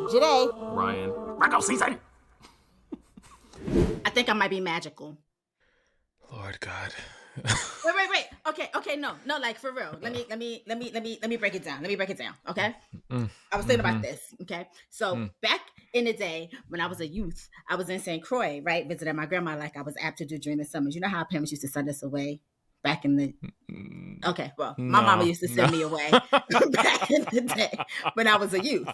Joyhdae. Ryan. Virgo season. I think I might be magical. Lord God. Wait. Okay. No. Like for real. Let me break it down. Okay. I was thinking about this. Okay. So back in the day when I was a youth, I was in St. Croix, right? Visiting my grandma like I was apt to do during the summers. You know how parents used to send us away back in the okay, well, my mama used to send me away back in the day when I was a youth.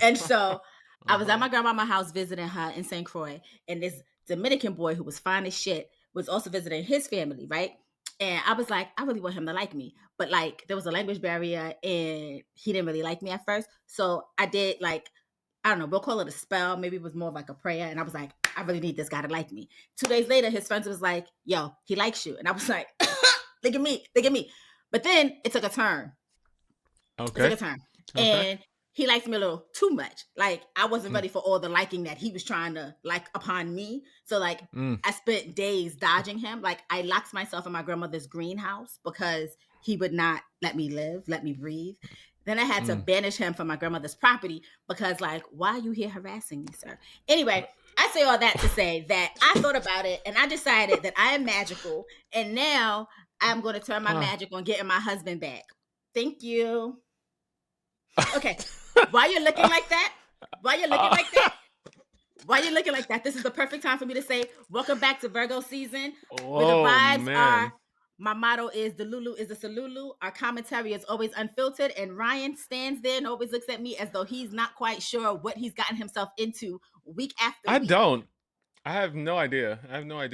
And so I was at my grandma's house visiting her in St. Croix, and this Dominican boy who was fine as shit was also visiting his family, right? And I was like, I really want him to like me. But like there was a language barrier and he didn't really like me at first. So I did like, I don't know, we'll call it a spell. Maybe it was more of like a prayer. And I was like, I really need this guy to like me. 2 days later, his friends was like, yo, he likes you. And I was like, look at me. But then it took a turn. Okay. And he liked me a little too much. Like I wasn't ready for all the liking that he was trying to like upon me. So like I spent days dodging him. Like I locked myself in my grandmother's greenhouse because he would not let me live, let me breathe. Then I had to banish him from my grandmother's property because like, why are you here harassing me, sir? Anyway, I say all that to say that I thought about it and I decided that I am magical. And now I'm going to turn my magic on getting my husband back. Thank you. Okay. Why you looking like that? This is the perfect time for me to say, welcome back to Virgo season. Where the vibes are. My motto is the Lulu is the Salulu. Our commentary is always unfiltered. And Ryan stands there and always looks at me as though he's not quite sure what he's gotten himself into week after week. I don't. I have no idea.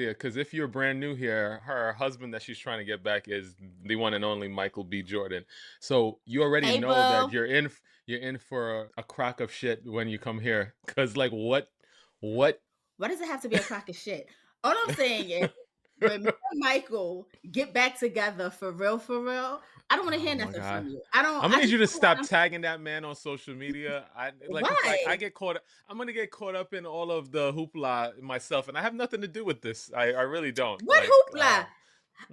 Because if you're brand new here, her husband that she's trying to get back is the one and only Michael B. Jordan. So you already know that you're in for a crock of shit when you come here. Because like what? Why does it have to be a crock of shit? All I'm saying is when me and Michael get back together for real, I don't want to hear nothing from you. I'm gonna need you to stop tagging that man on social media. Why? I get caught. I'm gonna get caught up in all of the hoopla myself, and I have nothing to do with this. I really don't. What hoopla?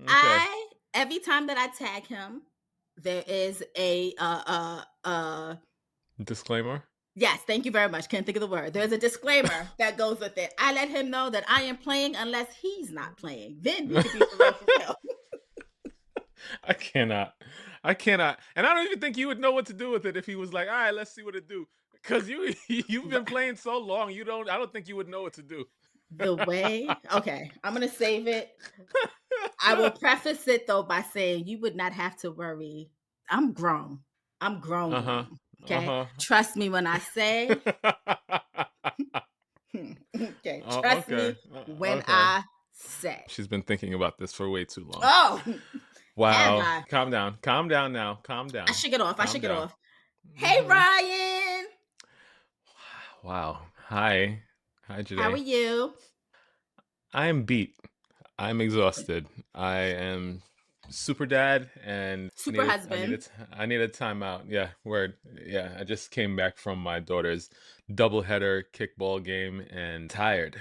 Okay. Every time that I tag him, there is a disclaimer. Yes, thank you very much. Can't think of the word. There's a disclaimer that goes with it. I let him know that I am playing unless he's not playing. Then we can be for real. I cannot. And I don't even think you would know what to do with it if he was like, all right, let's see what it do. Because you've been playing so long, I don't think you would know what to do. The way, okay, I'm gonna save it. I will preface it though by saying you would not have to worry. I'm grown. Okay, trust me when I say. Okay, trust me when I say. She's been thinking about this for way too long. Oh, wow! Calm down now. Calm down. I shook it off. Hey, Ryan. Wow. Hi, Joyhdae. How are you? I am beat. I'm exhausted. I am super dad and super husband. I need a timeout. Yeah, word. Yeah, I just came back from my daughter's doubleheader kickball game and tired.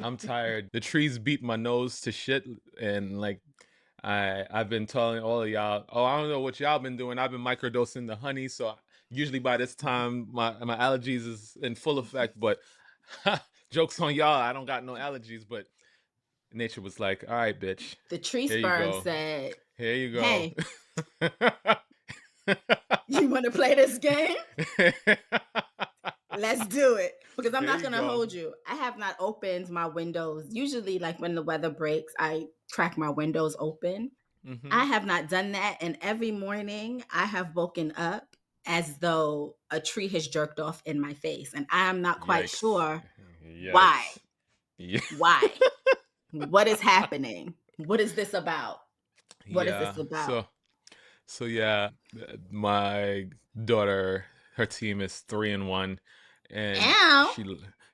I'm tired. The trees beat my nose to shit, and like I've been telling all of y'all. Oh, I don't know what y'all been doing. I've been microdosing the honey, so usually by this time my allergies is in full effect. But jokes on y'all. I don't got no allergies, but nature was like, all right, bitch. The tree sperm said, here you go. Hey, you want to play this game? Let's do it. Because I'm not going to hold you. I have not opened my windows. Usually, like when the weather breaks, I crack my windows open. Mm-hmm. I have not done that. And every morning I have woken up as though a tree has jerked off in my face. And I am not quite sure why. Why? What is happening? What is this about? What is this about? So yeah, my daughter, her team is 3-1, and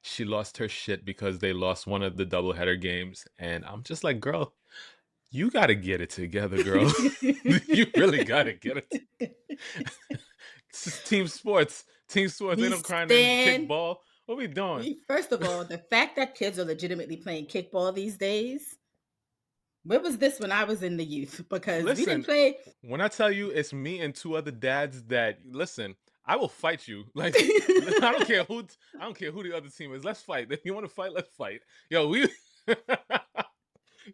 she lost her shit because they lost one of the doubleheader games, and I'm just like, girl, you gotta get it together, girl. You really gotta get it. Team sports. They don't cry and kickball. What are we doing? First of all, the fact that kids are legitimately playing kickball these days. Where was this when I was in the youth? Because we didn't play. When I tell you it's me and two other dads that, listen, I will fight you. Like I don't care who the other team is. Let's fight. If you want to fight, let's fight. Yo,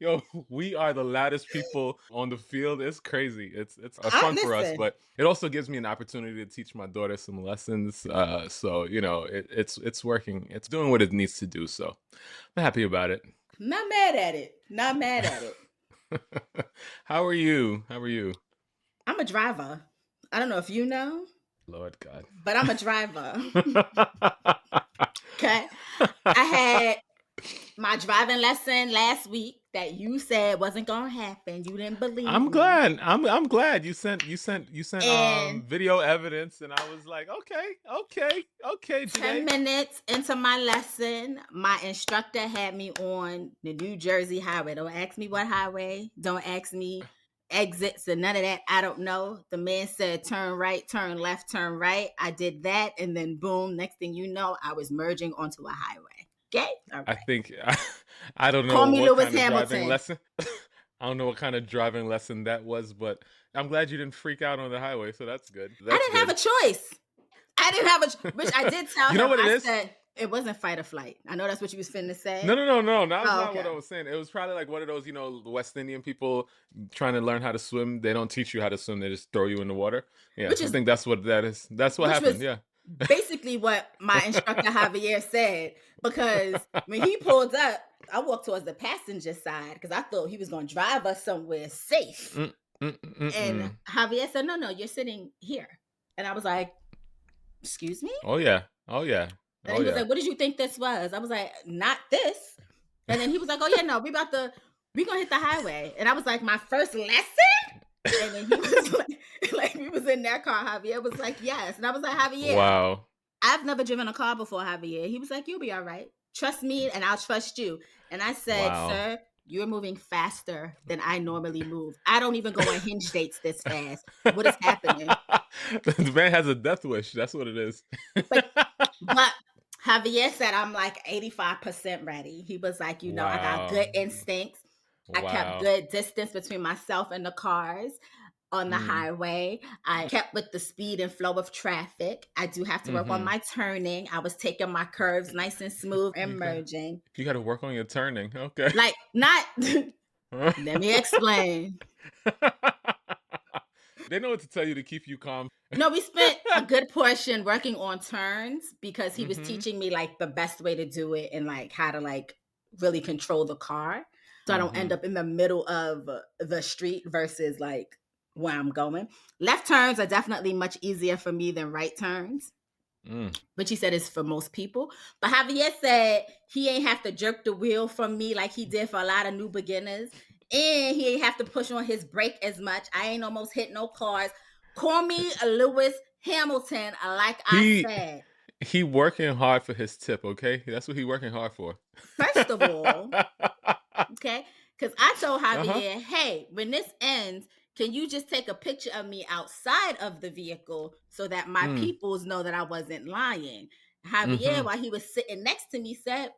yo, we are the loudest people on the field. It's crazy. It's fun for us, but it also gives me an opportunity to teach my daughter some lessons. So you know, it's working. It's doing what it needs to do. So I'm happy about it. Not mad at it. Not mad at it. How are you? How are you? I'm a driver. I don't know if you know. Lord God. But I'm a driver. Okay. I had my driving lesson last week that you said wasn't gonna happen. You didn't believe I'm me. glad. I'm glad you sent video evidence, and I was like, okay, Jay. 10 minutes into my lesson, my instructor had me on the New Jersey highway. Don't ask me what highway. Don't ask me exits and none of that. I don't know. The man said turn right, turn left, turn right. I did that, and then boom, next thing you know, I was merging onto a highway. Okay? All right. I think I don't know Call me what Lewis kind of Hamilton. driving lesson. I don't know what kind of driving lesson that was, but I'm glad you didn't freak out on the highway, so that's good. I didn't have a choice. Which I did tell him. You know what it is? Said it wasn't fight or flight. I know that's what you was finna say. No. That's not what I was saying. It was probably like one of those, West Indian people trying to learn how to swim. They don't teach you how to swim. They just throw you in the water. Yeah, I think that's what that is. That's what happened. Yeah. Basically what my instructor Javier said, because when he pulled up, I walked towards the passenger side because I thought he was going to drive us somewhere safe. And Javier said, no, you're sitting here. And I was like, excuse me? Oh, yeah. And he was like, what did you think this was? I was like, not this. And then he was like, oh, yeah, no, we're going to hit the highway. And I was like, my first lesson? And then he was like we was in that car. Javier was like, yes. And I was like, Javier, wow, I've never driven a car before, Javier. He was like, you'll be all right. Trust me and I'll trust you. And I said, sir, you're moving faster than I normally move. I don't even go on hinge dates this fast. What is happening? The man has a death wish. That's what it is. But Javier said I'm like 85% ready. He was like, I got good instincts. I kept good distance between myself and the cars on the highway. I kept with the speed and flow of traffic. I do have to work on my turning. I was taking my curves nice and smooth and merging. You got to work on your turning. Okay. Like, not... Let me explain. They know what to tell you to keep you calm. No, we spent a good portion working on turns because he was teaching me like the best way to do it and like how to like really control the car. So I don't end up in the middle of the street versus like where I'm going. Left turns are definitely much easier for me than right turns. Which he said is for most people. But Javier said he ain't have to jerk the wheel from me like he did for a lot of new beginners. And he ain't have to push on his brake as much. I ain't almost hit no cars. Call me Lewis Hamilton, like I said. He working hard for his tip, okay? That's what he working hard for. First of all... Okay, because I told Javier, hey, when this ends, can you just take a picture of me outside of the vehicle so that my peoples know that I wasn't lying? Javier, while he was sitting next to me, said,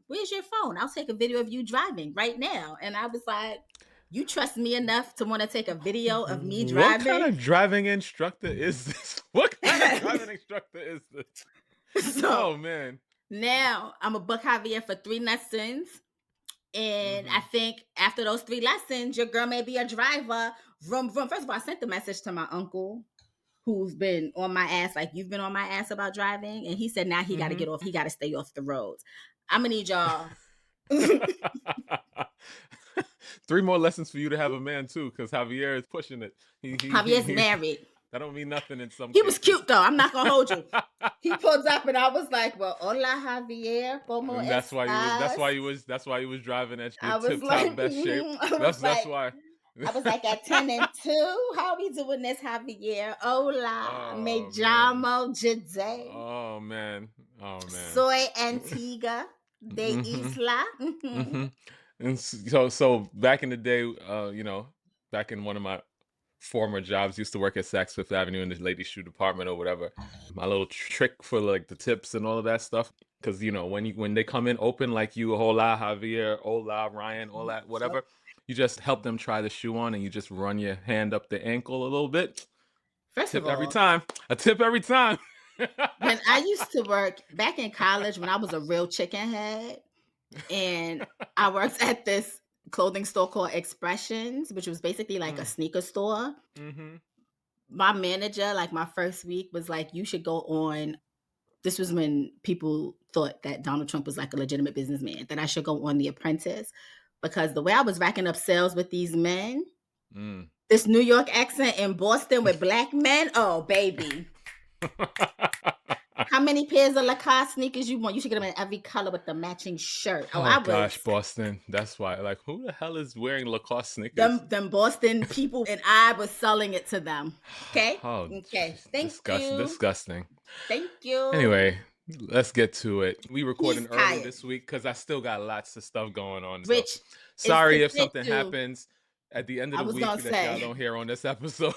where's your phone? I'll take a video of you driving right now. And I was like, you trust me enough to want to take a video of me driving? What kind of driving instructor is this? What kind of driving instructor is this? Oh, man. Now, I'm going to book Javier for 3 lessons. And I think after those 3 lessons, your girl may be a driver. Vroom, vroom. First of all, I sent the message to my uncle who's been on my ass, like you've been on my ass about driving. And he said now he got to get off. He got to stay off the roads. I'm going to need y'all. 3 more lessons for you to have a man, too, because Javier is pushing it. Javier's married. That don't mean nothing in some He cases. Was cute, though. I'm not going to hold you. He pulled up, and I was like, well, hola, Javier. Como that's why you was driving at your tip-top best shape. That's why. I was like, at 10 and 2, how are we doing this, Javier? Hola, me llamo Joyhdae. Oh, man. Soy Antigua de Isla. And so back in the day, back in one of my former jobs, used to work at Saks Fifth Avenue in the ladies' shoe department or whatever. My little trick for like the tips and all of that stuff, because when they come in open like you, hola Javier, hola Ryan, all that whatever, you just help them try the shoe on and you just run your hand up the ankle a little bit. First of Tip every all, time. A tip every time. when I used to work back in college, when I was a real chicken head, and I worked at this clothing store called Expressions, which was basically like a sneaker store. Mm-hmm. My manager, like my first week, was like, you should go on. This was when people thought that Donald Trump was like a legitimate businessman, that I should go on The Apprentice, because the way I was racking up sales with these men, this New York accent in Boston with black men, oh, baby. How many pairs of Lacoste sneakers you want? You should get them in every color with the matching shirt. Oh gosh, Boston. That's why. Like, who the hell is wearing Lacoste sneakers? Them Boston people, and I was selling it to them. Okay? Oh, Okay. Thank you. Disgusting. Thank you. Anyway, let's get to it. We recording early tired. this week because I still got lots of stuff going on. Rich, so sorry if something happens at the end of the week that y'all don't hear on this episode.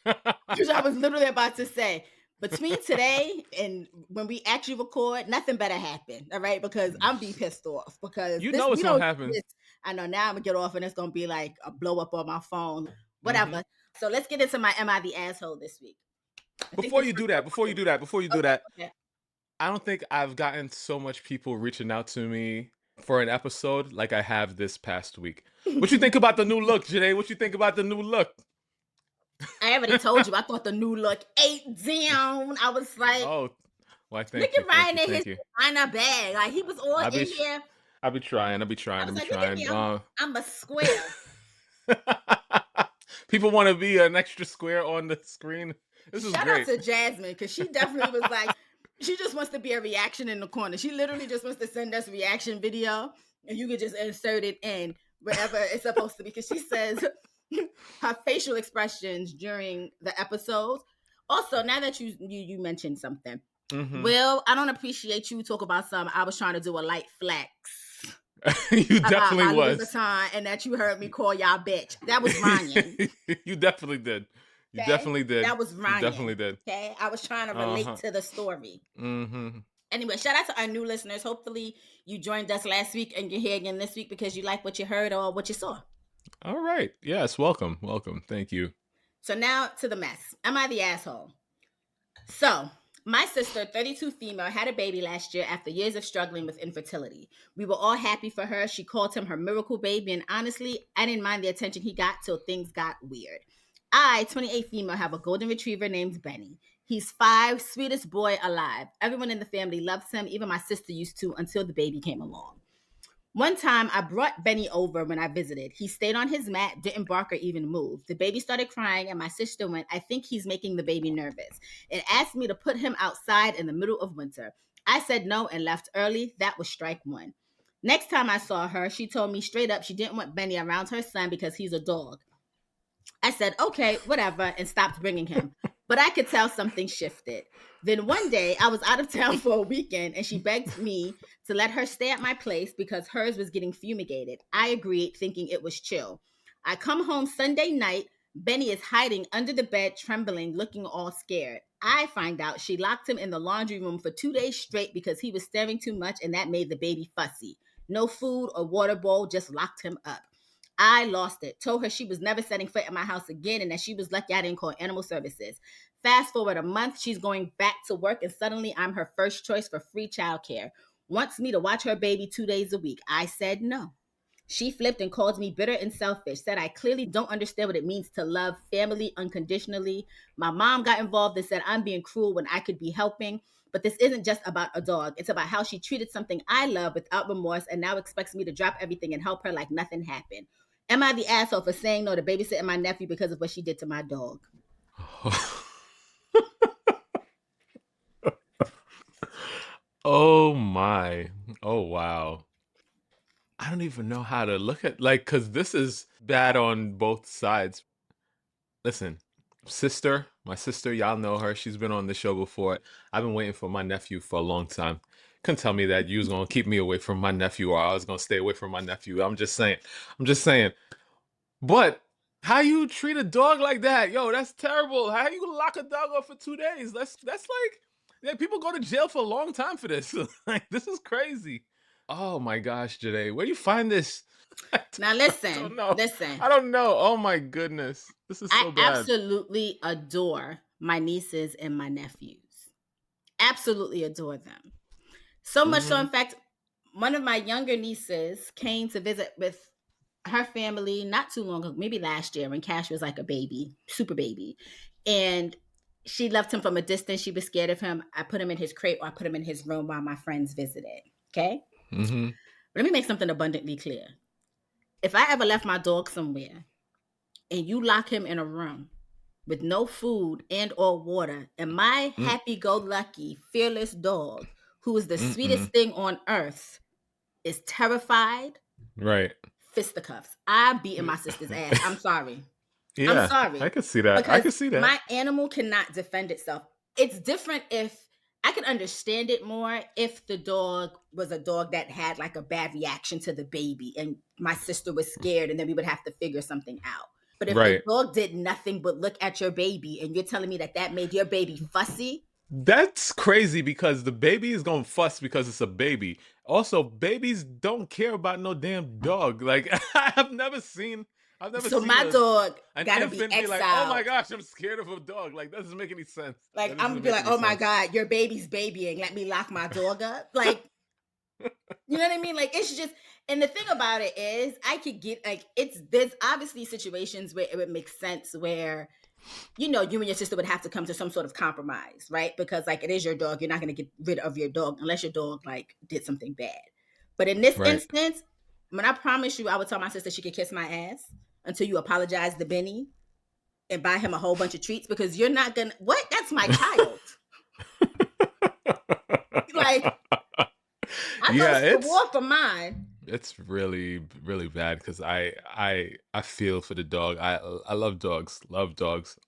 Because I was literally about to say, between today and when we actually record, nothing better happen. All right, because I'm be pissed off because know what's gonna happen. I know now I'm gonna get off and it's gonna be like a blow up on my phone, whatever. So let's get into my "Am I the Asshole" this week. Before you do that, okay. I don't think I've gotten so much people reaching out to me for an episode like I have this past week. What you think about the new look, Joyhdae? What you think about the new look? I already told you. I thought the new look ate down. I was like, oh, well, thank look you. at Ryan in his designer bag. Like, he was all in here. I'll be trying. I'm a square. People want to be an extra square on the screen. This is Shout great. out to Jasmine, because she definitely was like, she just wants to be a reaction in the corner. She literally just wants to send us reaction video, and you can just insert it in wherever it's supposed to be. Because she says her facial expressions during the episodes. Also, now that you mentioned something, Will, I don't appreciate you talk about something. I was trying to do a light flex. You definitely was. Baton, and that you heard me call y'all bitch. That was Ryan. You definitely did. You definitely did. That was Ryan. You definitely did. Okay, I was trying to relate to the story. Anyway, shout out to our new listeners. Hopefully, you joined us last week and you're here again this week because you like what you heard or what you saw. All right. Yes. Welcome. Thank you. So now to the mess. Am I the asshole? So my sister, 32 female, had a baby last year after years of struggling with infertility. We were all happy for her. She called him her miracle baby, and honestly, I didn't mind the attention he got till things got weird. I, 28 female, have a golden retriever named Benny. He's 5, sweetest boy alive. Everyone in the family loves him. Even my sister used to, until the baby came along. One time, I brought Benny over when I visited. He stayed on his mat, didn't bark or even move. The baby started crying, and my sister went, I think he's making the baby nervous, and asked me to put him outside in the middle of winter. I said no and left early. That was strike one. Next time I saw her, she told me straight up she didn't want Benny around her son because he's a dog. I said, okay, whatever, and stopped bringing him. But I could tell something shifted. Then one day, I was out of town for a weekend, and she begged me to let her stay at my place because hers was getting fumigated. I agreed, thinking it was chill. I come home Sunday night. Benny is hiding under the bed, trembling, looking all scared. I find out she locked him in the laundry room for 2 days straight because he was staring too much, and that made the baby fussy. No food or water bowl, just locked him up. I lost it. Told her she was never setting foot in my house again and that she was lucky I didn't call animal services. Fast forward a month, she's going back to work and suddenly I'm her first choice for free childcare. Wants me to watch her baby 2 days a week. I said no. She flipped and called me bitter and selfish, said I clearly don't understand what it means to love family unconditionally. My mom got involved and said I'm being cruel when I could be helping. But this isn't just about a dog. It's about how she treated something I love without remorse and now expects me to drop everything and help her like nothing happened. Am I the asshole for saying no to babysitting my nephew because of what she did to my dog? Oh my. Oh wow. I don't even know how to look at, like, because this is bad on both sides. Listen, my sister, y'all know her. She's been on the show before. I've been waiting for my nephew for a long time. Couldn't tell me that you was going to keep me away from my nephew or I was going to stay away from my nephew. I'm just saying. But how you treat a dog like that? Yo, that's terrible. How you lock a dog up for 2 days? That's like people go to jail for a long time for this. Like, this is crazy. Oh my gosh, Joyhdae, where do you find this? Now listen. I don't know. Oh my goodness. This is so bad. I absolutely adore my nieces and my nephews. Absolutely adore them. So much so, in fact, one of my younger nieces came to visit with her family not too long ago, maybe last year, when Cash was like a baby, super baby. And she left him from a distance. She was scared of him. I put him in his crate, or I put him in his room while my friends visited. Okay? Let me make something abundantly clear. If I ever left my dog somewhere and you lock him in a room with no food and or water, and my happy-go-lucky, fearless dog, who is the sweetest thing on earth, is terrified, right, fisticuffs. I'm beating my sister's ass. I'm sorry. yeah, I'm sorry. I can see that. Because I can see that. My animal cannot defend itself. It's different if I could understand it more if the dog was a dog that had like a bad reaction to the baby and my sister was scared, and then we would have to figure something out. But if the dog did nothing but look at your baby and you're telling me that made your baby fussy, that's crazy, because the baby is gonna fuss because it's a baby. Also, babies don't care about no damn dog. Like I've never seen my dog gotta be infant exiled. Like, oh my gosh, I'm scared of a dog. Like, that doesn't make any sense. Like, I'm gonna be like, oh my God, your baby's babying. Let me lock my dog up. Like, you know what I mean? Like, it's just, and the thing about it is, I could get like, there's obviously situations where it would make sense where, you know, you and your sister would have to come to some sort of compromise, right? Because like, it is your dog. You're not gonna get rid of your dog unless your dog like did something bad. But in this instance, when I promise you, I would tell my sister she could kiss my ass until you apologize to Benny and buy him a whole bunch of treats, because you're not gonna, what? That's my child. Like, I go to war for mine. It's really, really bad, because I feel for the dog. I love dogs.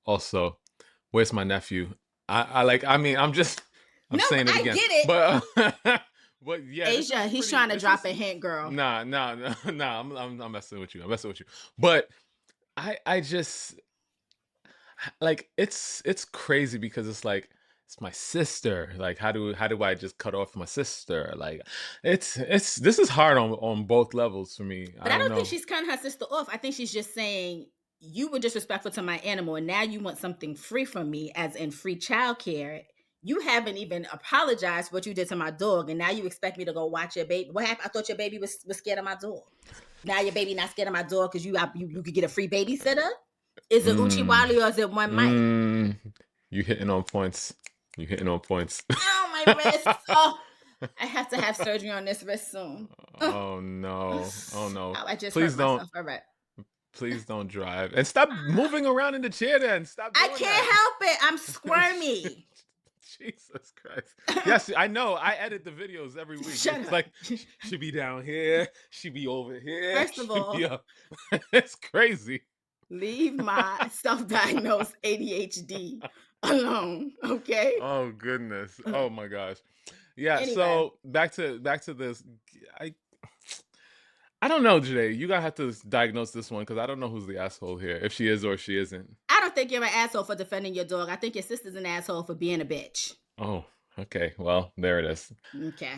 Also, where's my nephew? I'm saying it again. I get it. But yeah, Asia, he's trying to drop a hint, girl. Nah. I'm messing with you. But I just like, it's crazy, because it's like, it's my sister. Like, how do I just cut off my sister? Like, this is hard on both levels for me. But I don't think she's cutting her sister off. I think she's just saying, you were disrespectful to my animal, and now you want something free from me, as in free childcare. You haven't even apologized for what you did to my dog, and now you expect me to go watch your baby. What happened? I thought your baby was scared of my dog. Now your baby not scared of my dog because you could get a free babysitter? Is it Uchi Wally, or is it one mic? You hitting on points. Oh, my wrist. Oh, I have to have surgery on this wrist soon. Oh no. I just Please hurt don't. myself. All right. Please don't drive. And stop moving around in the chair then. Stop doing I can't help it. I'm squirmy. Jesus Christ. Yes, I know. I edit the videos every week. It's like, she be down here. She be over here. First of all, it's crazy. Leave my self-diagnosed ADHD alone, okay? Oh, goodness. Oh, my gosh. Yeah, anyway. So back to this. I don't know, Joyhdae. You gotta have to diagnose this one, because I don't know who's the asshole here, if she is or she isn't. I don't think you're an asshole for defending your dog. I think your sister's an asshole for being a bitch. Oh, okay. Well, there it is. Okay.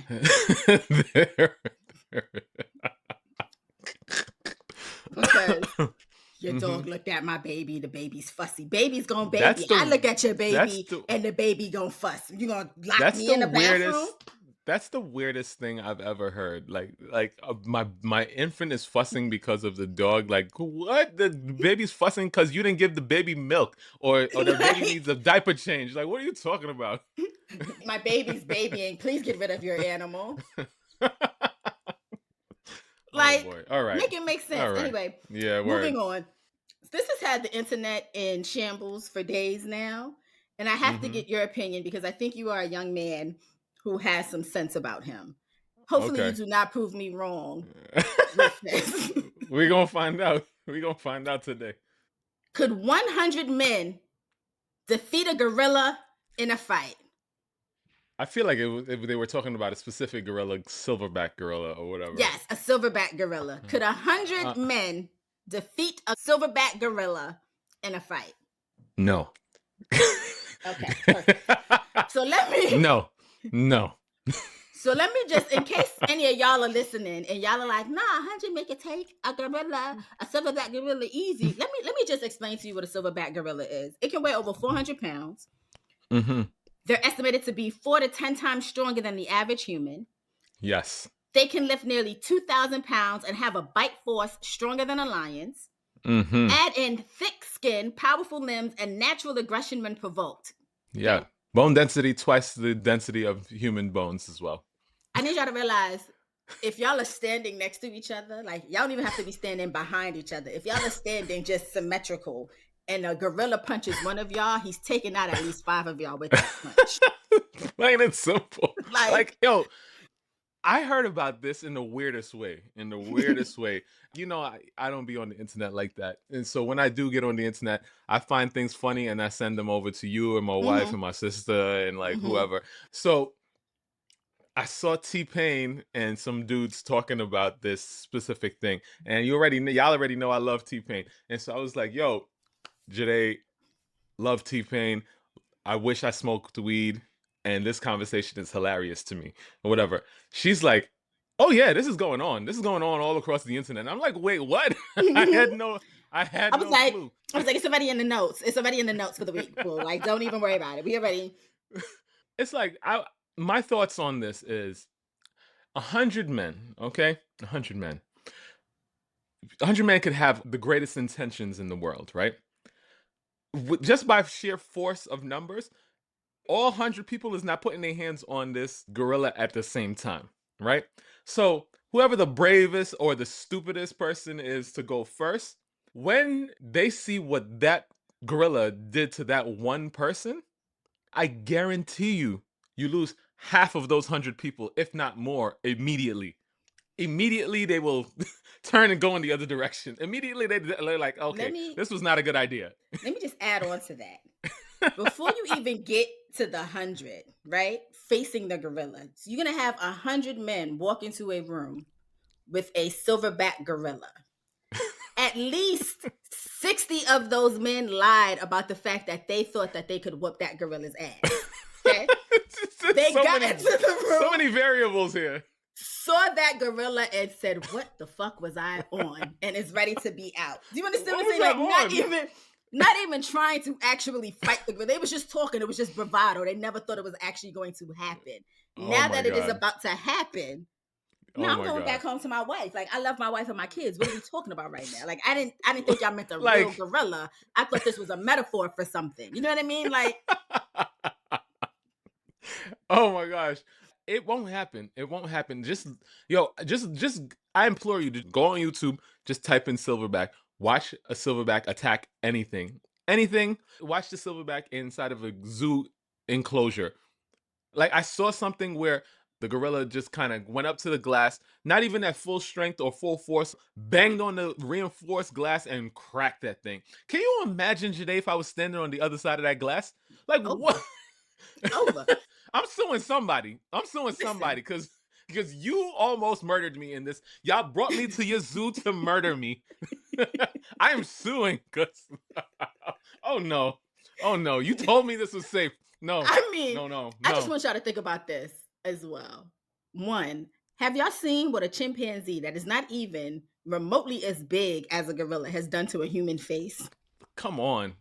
Because your dog looked at my baby, the baby's fussy. Baby's gonna baby. I look at your baby and the baby gonna fuss. You gonna lock me in the bathroom? That's the weirdest thing I've ever heard. Like my infant is fussing because of the dog. Like, what? The baby's fussing because you didn't give the baby milk, or the baby needs a diaper change. Like, what are you talking about? My baby's babying. Please get rid of your animal. Like, all right, make it make sense. Right. Anyway, yeah. Moving on. This has had the internet in shambles for days now, and I have to get your opinion, because I think you are a young man who has some sense about him. Hopefully you do not prove me wrong. We're going to find out. We're going to find out today. Could 100 men defeat a gorilla in a fight? I feel like they were talking about a specific gorilla, silverback gorilla or whatever. Yes, a silverback gorilla. Could 100 men defeat a silverback gorilla in a fight? No. Okay, perfect. So let me... No. So let me just, in case any of y'all are listening and y'all are like, nah, 100 make it take a gorilla, a silverback gorilla easy. Let me just explain to you what a silverback gorilla is. It can weigh over 400 pounds. Mm-hmm. They're estimated to be 4 to 10 times stronger than the average human. Yes. They can lift nearly 2,000 pounds and have a bite force stronger than a lion's. Mm-hmm. Add in thick skin, powerful limbs, and natural aggression when provoked. Yeah. Okay? Bone density twice the density of human bones as well. I need y'all to realize if y'all are standing next to each other, like y'all don't even have to be standing behind each other. If y'all are standing just symmetrical and a gorilla punches one of y'all, he's taking out at least 5 of y'all with that punch. Plain and simple. Like yo, I heard about this in the weirdest way. You know, I don't be on the internet like that. And so when I do get on the internet, I find things funny and I send them over to you and my wife and my sister and like whoever. So I saw T-Pain and some dudes talking about this specific thing. And y'all already know I love T-Pain. And so I was like, yo, Joyhdae, love T-Pain. I wish I smoked weed. And this conversation is hilarious to me, or whatever. She's like, oh yeah, this is going on. This is going on all across the internet. And I'm like, wait, what? I had no clue. I was like, it's already in the notes. It's already in the notes for the week. Well, like, don't even worry about it. We already. It's like, my thoughts on this is 100 men, okay? 100 men. 100 men could have the greatest intentions in the world, right? Just by sheer force of numbers, all 100 people is not putting their hands on this gorilla at the same time, right? So whoever the bravest or the stupidest person is to go first, when they see what that gorilla did to that one person, I guarantee you lose half of those 100 people, if not more, immediately. Immediately they will turn and go in the other direction. Immediately they're like, okay, this was not a good idea. Let me just add on to that. Before you even get to the 100, right? Facing the gorilla, so you're gonna have 100 men walk into a room with a silverback gorilla. At least 60 of those men lied about the fact that they thought that they could whoop that gorilla's ass. Okay? They got into the room. So many variables here. Saw that gorilla and said, "What the fuck was I on?" And is ready to be out. Do you understand what I'm saying? Like not even trying to actually fight the gorilla. They was just talking. It was just bravado. They never thought it was actually going to happen. Now that it is about to happen, now I'm going back home to my wife. Like, I love my wife and my kids. What are we talking about right now? Like, I didn't think y'all meant a real gorilla. I thought this was a metaphor for something. You know what I mean? Like, oh my gosh. It won't happen. It won't happen. Just I implore you to go on YouTube, just type in silverback, watch a silverback attack anything. Anything. Watch the silverback inside of a zoo enclosure. Like, I saw something where the gorilla just kind of went up to the glass, not even at full strength or full force, banged on the reinforced glass and cracked that thing. Can you imagine, Joyhdae, if I was standing on the other side of that glass? Like, what? Over. I'm suing somebody because you almost murdered me in this. Y'all brought me to your zoo to murder me. I am suing because oh no, you told me this was safe. No, I mean, no. I just want y'all to think about this as well. One, have y'all seen what a chimpanzee that is not even remotely as big as a gorilla has done to a human face? Come on.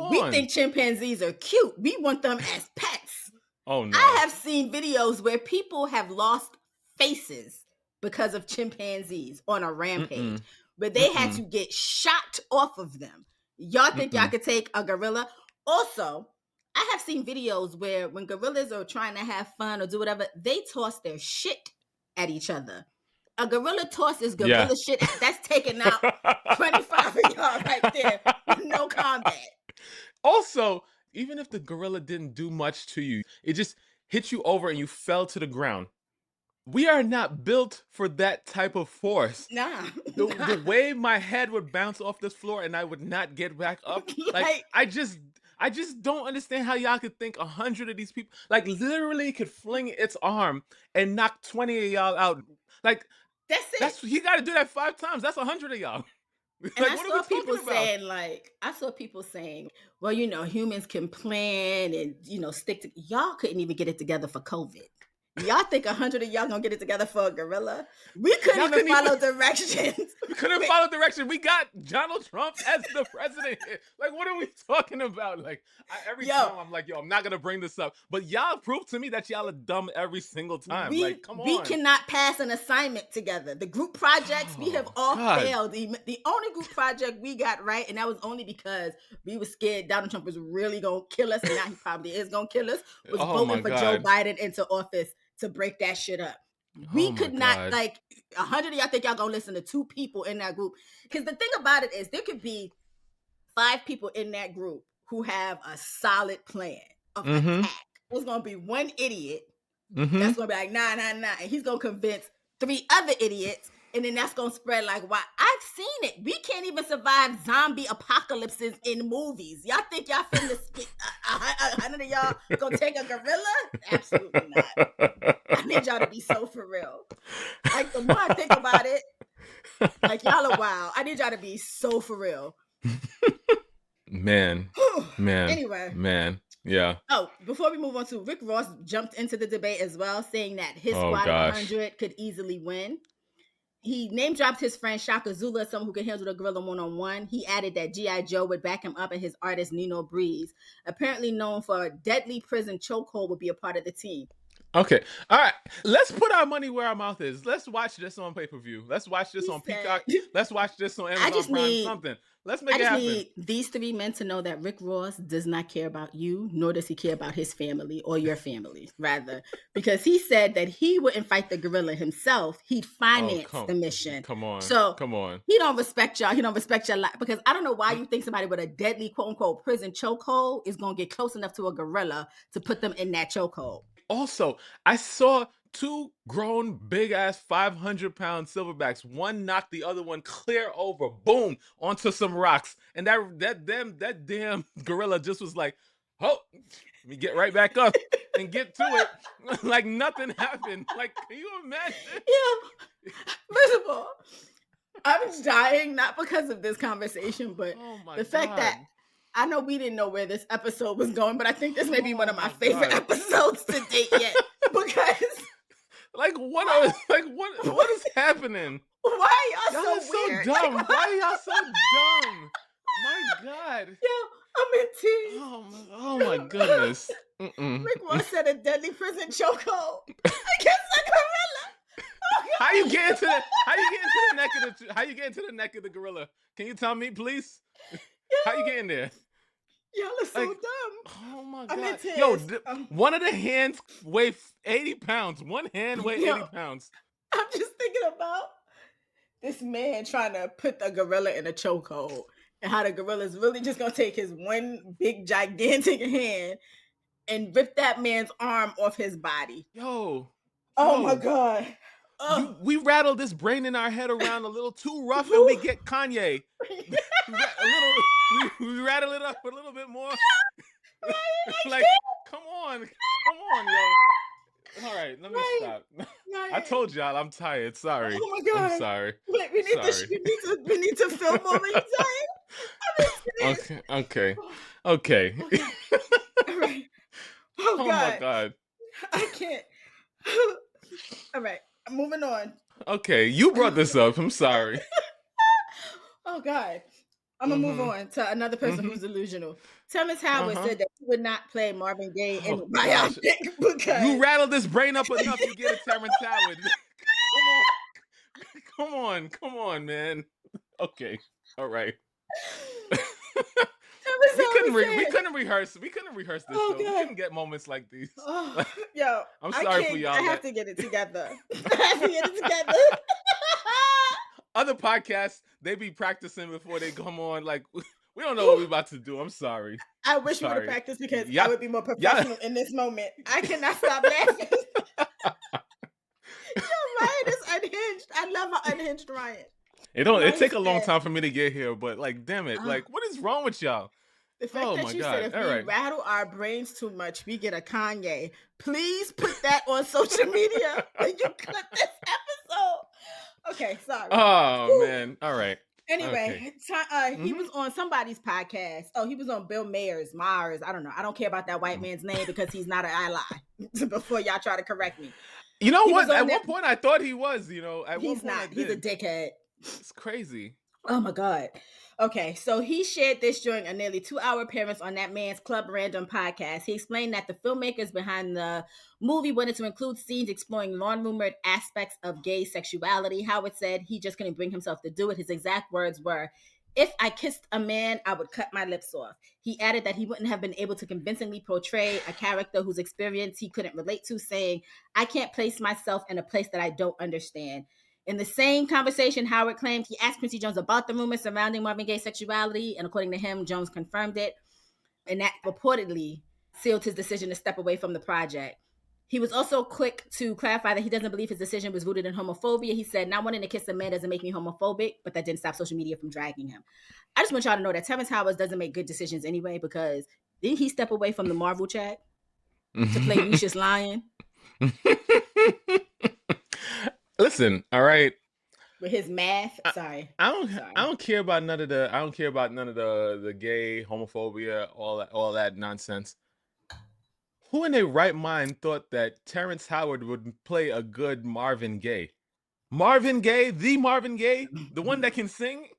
We think chimpanzees are cute. We want them as pets. Oh no. I have seen videos where people have lost faces because of chimpanzees on a rampage, where they had to get shot off of them. Y'all think y'all could take a gorilla? Also, I have seen videos where when gorillas are trying to have fun or do whatever, they toss their shit at each other. A gorilla tosses gorilla shit. That's taking out 25 of y'all right there with no combat. Also, even if the gorilla didn't do much to you, it just hit you over and you fell to the ground. We are not built for that type of force. Nah. The way my head would bounce off this floor and I would not get back up. Like, I just don't understand how y'all could think 100 of these people, like, literally could fling its arm and knock 20 of y'all out. Like, that's it. You got to do that 5 times. That's 100 of y'all. And like, I saw people saying, well, you know, humans can plan and, you know, stick to. Y'all couldn't even get it together for COVID. Y'all think 100 of y'all gonna get it together for a gorilla? We couldn't even follow directions. We couldn't follow directions. We got Donald Trump as the president. Like, what are we talking about? Like, every time I'm like, yo, I'm not gonna bring this up. But y'all prove to me that y'all are dumb every single time. Like, come on. We cannot pass an assignment together. The group projects, we have all failed. The only group project we got right, and that was only because we were scared Donald Trump was really gonna kill us, and now he probably is gonna kill us, was voting for Joe Biden into office to break that shit up. We could not, like, 100 of y'all think y'all gonna listen to 2 people in that group. Because the thing about it is there could be 5 people in that group who have a solid plan of attack. There's gonna be one idiot that's gonna be like, nah, and he's gonna convince 3 other idiots, and then that's gonna spread like, why? I've seen it. We can't even survive zombie apocalypses in movies. Y'all think y'all finna 100 of y'all gonna take a gorilla? Absolutely not. I need y'all to be so for real. Like, the more I think about it, like, y'all are wild. I need y'all to be so for real. Man. Anyway. Man. Yeah. Oh, before we move on to Rick Ross jumped into the debate as well, saying that his squad of 100 could easily win. He name dropped his friend Shaka Zulu, someone who can handle the gorilla one-on-one. He added that G.I. Joe would back him up, and his artist Nino Breeze, apparently known for a deadly prison chokehold, would be a part of the team. Okay. All right. Let's put our money where our mouth is. Let's watch this on pay-per-view. Let's watch this on Peacock. Let's watch this on Amazon Prime. Something. Let's make it happen. I just need these 3 men to know that Rick Ross does not care about you, nor does he care about his family or your family, rather. Because he said that he wouldn't fight the gorilla himself. He'd finance the mission. Come on. He don't respect y'all. He don't respect your life. Because I don't know why you think somebody with a deadly, quote-unquote, prison chokehold is going to get close enough to a gorilla to put them in that chokehold. Also, I saw 2 grown, big-ass 500-pound silverbacks. One knocked the other one clear over, boom, onto some rocks. And that damn gorilla just was like, oh, let me get right back up and get to it. Like nothing happened. Like, can you imagine? Yeah. First of all, I'm dying, not because of this conversation, but the fact that I know we didn't know where this episode was going, but I think this may be one of my favorite episodes to date yet. Because what is happening? Why are y'all so weird? So dumb? Like, why are y'all so dumb? My God. Yo, I'm in tears. Oh my goodness. Rick Ross said a deadly prison chokehold against a gorilla. Oh, how you get into the neck of the gorilla? Can you tell me, please? How you get in there? Y'all are so dumb. Oh my God. Yo, one of the hands weigh 80 pounds. One hand weigh 80 pounds. I'm just thinking about this man trying to put the gorilla in a chokehold, and how the gorilla is really just going to take his one big gigantic hand and rip that man's arm off his body. Yo. Oh my God. We rattle this brain in our head around a little too rough, and we get Kanye. We rattle it up a little bit more. Like, come on, yo. All right, let me stop. I told y'all I'm tired. Sorry. Oh my God. I'm sorry. Wait, we need to film while we're tired. Okay. All right. Oh my God. I can't. All right. Moving on. Okay, you brought this up. I'm sorry. Oh God. I'm gonna move on to another person who's delusional. Terrence Howard said that he would not play Marvin Gaye in the biopic because you rattle this brain up enough, you get a Terrence Howard. Come on, man. Okay, all right. We couldn't rehearse this. Oh, We couldn't get moments like these. Yo, I'm sorry for y'all. I have to get it together. Other podcasts, they be practicing before they come on. Like, we don't know what we're about to do. I'm sorry. I wish we would have practiced because I would be more professional in this moment. I cannot stop laughing. Ryan is unhinged. I love how unhinged Ryan. It take a long time for me to get here, but like, damn it, like, what is wrong with y'all? The fact that you said if we rattle our brains too much, we get a Kanye. Please put that on social media when you cut this episode. Okay, sorry. Oh, man. All right. Anyway, he was on somebody's podcast. Oh, he was on Bill Maher's, Mars. I don't know. I don't care about that white man's name because he's not an ally. before y'all try to correct me. You know He was what? on At there- one point, I thought he was. You know, at one He's point I not. He's a did. dickhead. It's crazy. Oh my God. Okay, so he shared this during a nearly 2-hour appearance on that man's Club Random podcast. He explained that the filmmakers behind the movie wanted to include scenes exploring long-rumored aspects of gay sexuality. Howard said he just couldn't bring himself to do it. His exact words were, "If I kissed a man, I would cut my lips off." He added that he wouldn't have been able to convincingly portray a character whose experience he couldn't relate to, saying, "I can't place myself in a place that I don't understand." In the same conversation, Howard claimed he asked Quincy Jones about the rumors surrounding Marvin Gaye's sexuality, and according to him, Jones confirmed it, and that reportedly sealed his decision to step away from the project. He was also quick to clarify that he doesn't believe his decision was rooted in homophobia. He said, "Not wanting to kiss a man doesn't make me homophobic, but that didn't stop social media from dragging him." I just want y'all to know that Terrence Howard doesn't make good decisions anyway, because didn't he step away from the Marvel check to play Lucius Lyon? Listen, all right. With his math, sorry. I don't care about none of the gay homophobia, all that nonsense. Who in their right mind thought that Terrence Howard would play a good Marvin Gaye? Marvin Gaye, the one that can sing?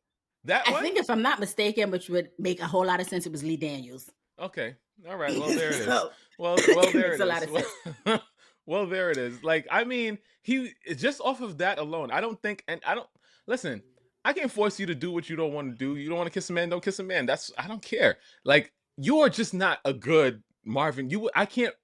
That one? I think if I'm not mistaken, which would make a whole lot of sense, it was Lee Daniels. Okay. All right. Well, there it is. So, well, there it makes a lot is. of sense. Well, there it is. Like, I mean, he just off of that alone, I don't listen, I can't force you to do what you don't want to do. You don't want to kiss a man, don't kiss a man. I don't care. Like, you're just not a good Marvin. I can't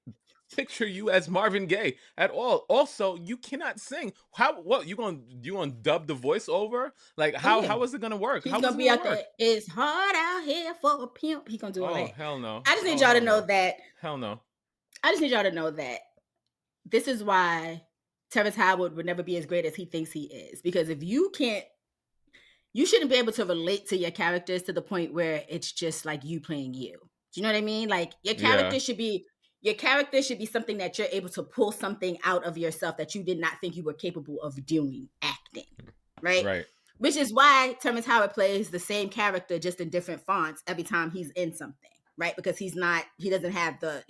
picture you as Marvin Gaye at all. Also, you cannot sing. What you gonna dub the voice over? Like, how is it gonna work? He's gonna be out there. It's hard out here for a pimp. He's gonna do all that. Hell no. I just need y'all to know that. Hell no. I just need y'all to know that this is why Terrence Howard would never be as great as he thinks he is. Because if you shouldn't be able to relate to your characters to the point where it's just like you playing you. Do you know what I mean? Like, your character should be something that you're able to pull something out of yourself that you did not think you were capable of doing, acting. Right? Right. Which is why Terrence Howard plays the same character just in different fonts every time he's in something. Right? Because he doesn't have it.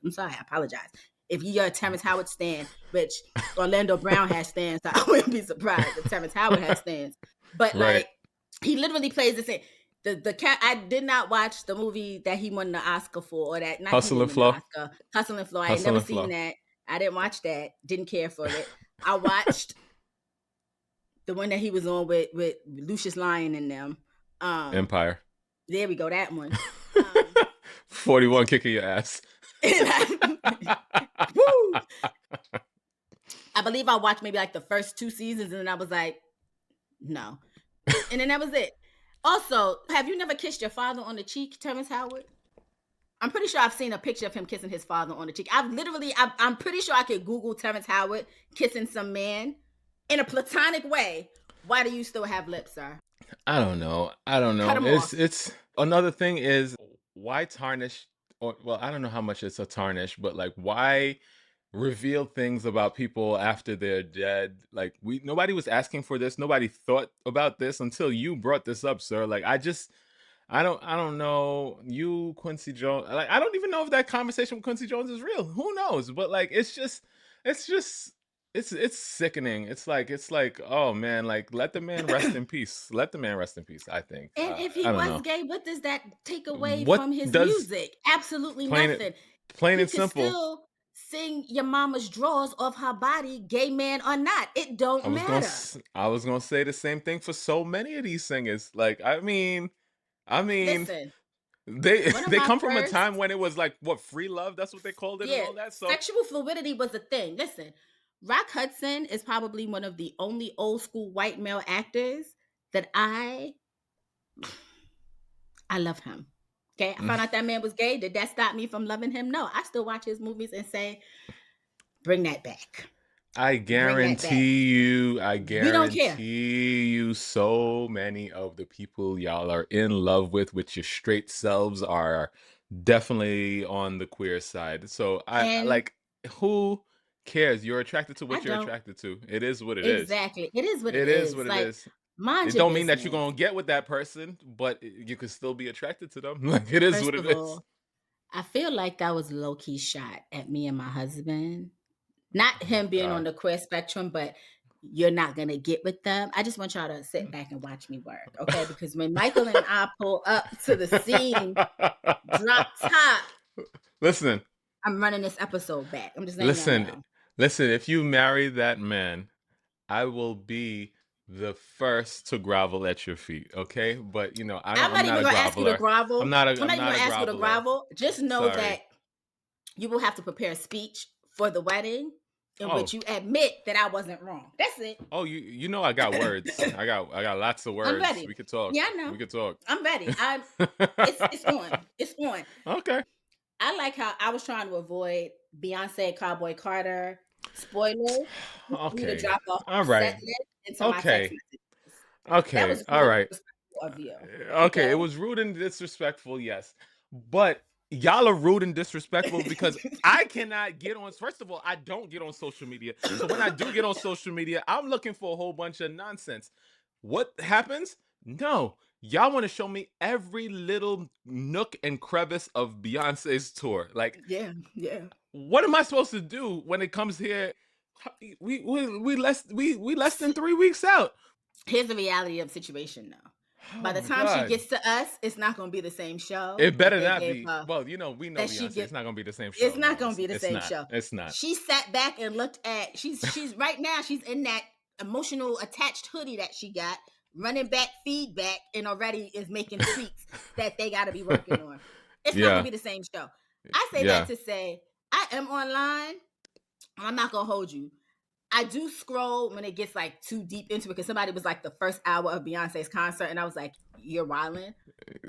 I'm sorry, I apologize. If you're a Terrence Howard stan, which Orlando Brown has stans, so I wouldn't be surprised if Terrence Howard has stans. But like, he literally plays the same. The cat. I did not watch the movie that he won the Oscar for, or that Hustle and Flow. Hustle and Flow. I ain't never seen that. I didn't watch that. Didn't care for it. I watched the one that he was on with Lucius Lyon and them. Empire. There we go. That one. 41 kicking your ass. Woo! I believe I watched maybe like the first 2 seasons, and then I was like, no. And then that was it. Also, have you never kissed your father on the cheek, Terrence Howard? I'm pretty sure I've seen a picture of him kissing his father on the cheek. I'm pretty sure I could Google Terrence Howard kissing some man in a platonic way. Why do you still have lips, sir? I don't know. It's another thing is, why tarnish, or well, I don't know how much it's a tarnish, but like, why reveal things about people after they're dead? Like, nobody was asking for this. Nobody thought about this until you brought this up, sir. Like, I don't know. You, Quincy Jones, like, I don't even know if that conversation with Quincy Jones is real. Who knows? But like, it's sickening. It's like, oh man, like, let the man rest in peace. Let the man rest in peace, I think. And if he was gay, what does that take away from his music? Absolutely nothing. Plain and simple. Still sing your mama's drawers off her body, gay man or not. It don't matter. I was gonna say the same thing for so many of these singers. Like, I mean, listen, they come from a time when it was like, what, free love? That's what they called it, and all that. So sexual fluidity was a thing. Listen, Rock Hudson is probably one of the only old school white male actors that I love him. Okay, I found out that man was gay. Did that stop me from loving him? No, I still watch his movies and say, bring that back. I guarantee you so many of the people y'all are in love with your straight selves are definitely on the queer side. So I like, who cares? You're attracted to what you're attracted to. It is what it is. Exactly. It is what it is. What like, it is. It don't mean that you're gonna get with that person, but you could still be attracted to them. Like, it is what it is. I feel like that was low key shot at me and my husband. Not him being on God. the queer spectrum, but you're not gonna get with them. I just want y'all to sit back and watch me work, okay? Because when Michael and I pull up to the scene, drop top, Listen, I'm running this episode back. I'm just letting y'all listen, know. listen. If you marry that man, I will be the first to grovel at your feet. Okay, but you know, I'm I'm not not even a gonna ask you to groveler. grovel. I'm I'm not even not gonna a ask you to groveler. grovel. Just know that Sorry. you will have to prepare a speech for the wedding in Oh, which you admit that I wasn't wrong. That's it. oh, you know I got words. I got lots of I'm words. ready. We could talk. Yeah, I know. We could talk. I'm ready. It's on. It's on. Okay. I like how I was trying to avoid Beyonce, Cowboy Carter spoilers for you to Okay. drop off All set right. list into my text Okay. messages. That Okay. was All real right. respectful of you. Okay. It Okay. was rude and disrespectful, yes. But y'all are rude and disrespectful because I cannot get on. First of all, I don't get on social media. So when I do get on social media, I'm looking for a whole bunch of nonsense. What happens? No. Y'all want to show me every little nook and crevice of Beyonce's tour. Like, Yeah, yeah. what am I supposed to do when it comes here? We less than 3 weeks out. Here's the reality of the situation though. Oh By the my time she god. gets to us, it's not gonna be the same show It that better they not gave be. her. Well, we know That she Beyonce. get It's not gonna be the same It's show. not No, gonna be the it's same not. show. It's not. She sat back and looked at she's right now, she's in that emotional attached hoodie that she got, running back feedback, and already is making tweaks that they gotta be working on. It's not gonna Yeah. be the same show. I say that Yeah. to say I am online, and I'm not gonna hold you. I do scroll when it gets like too deep into it because somebody was like the first hour of Beyonce's concert, and I was like, "You're wilding."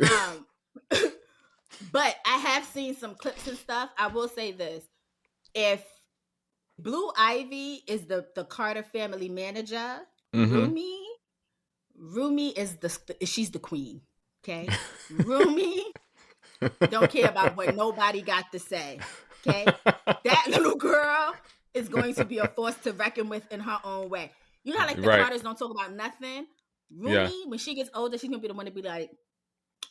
Um, but I have seen some clips and stuff. I will say this: if Blue Ivy is the Carter family manager, Mm-hmm. Rumi is she's the queen. Okay, Rumi don't care about what nobody got to say. Okay, that little girl is going to be a force to reckon with in her own way. You know how like the Right. Carters don't talk about nothing. Yeah. Rumi, when she gets older, she's gonna be the one to be like,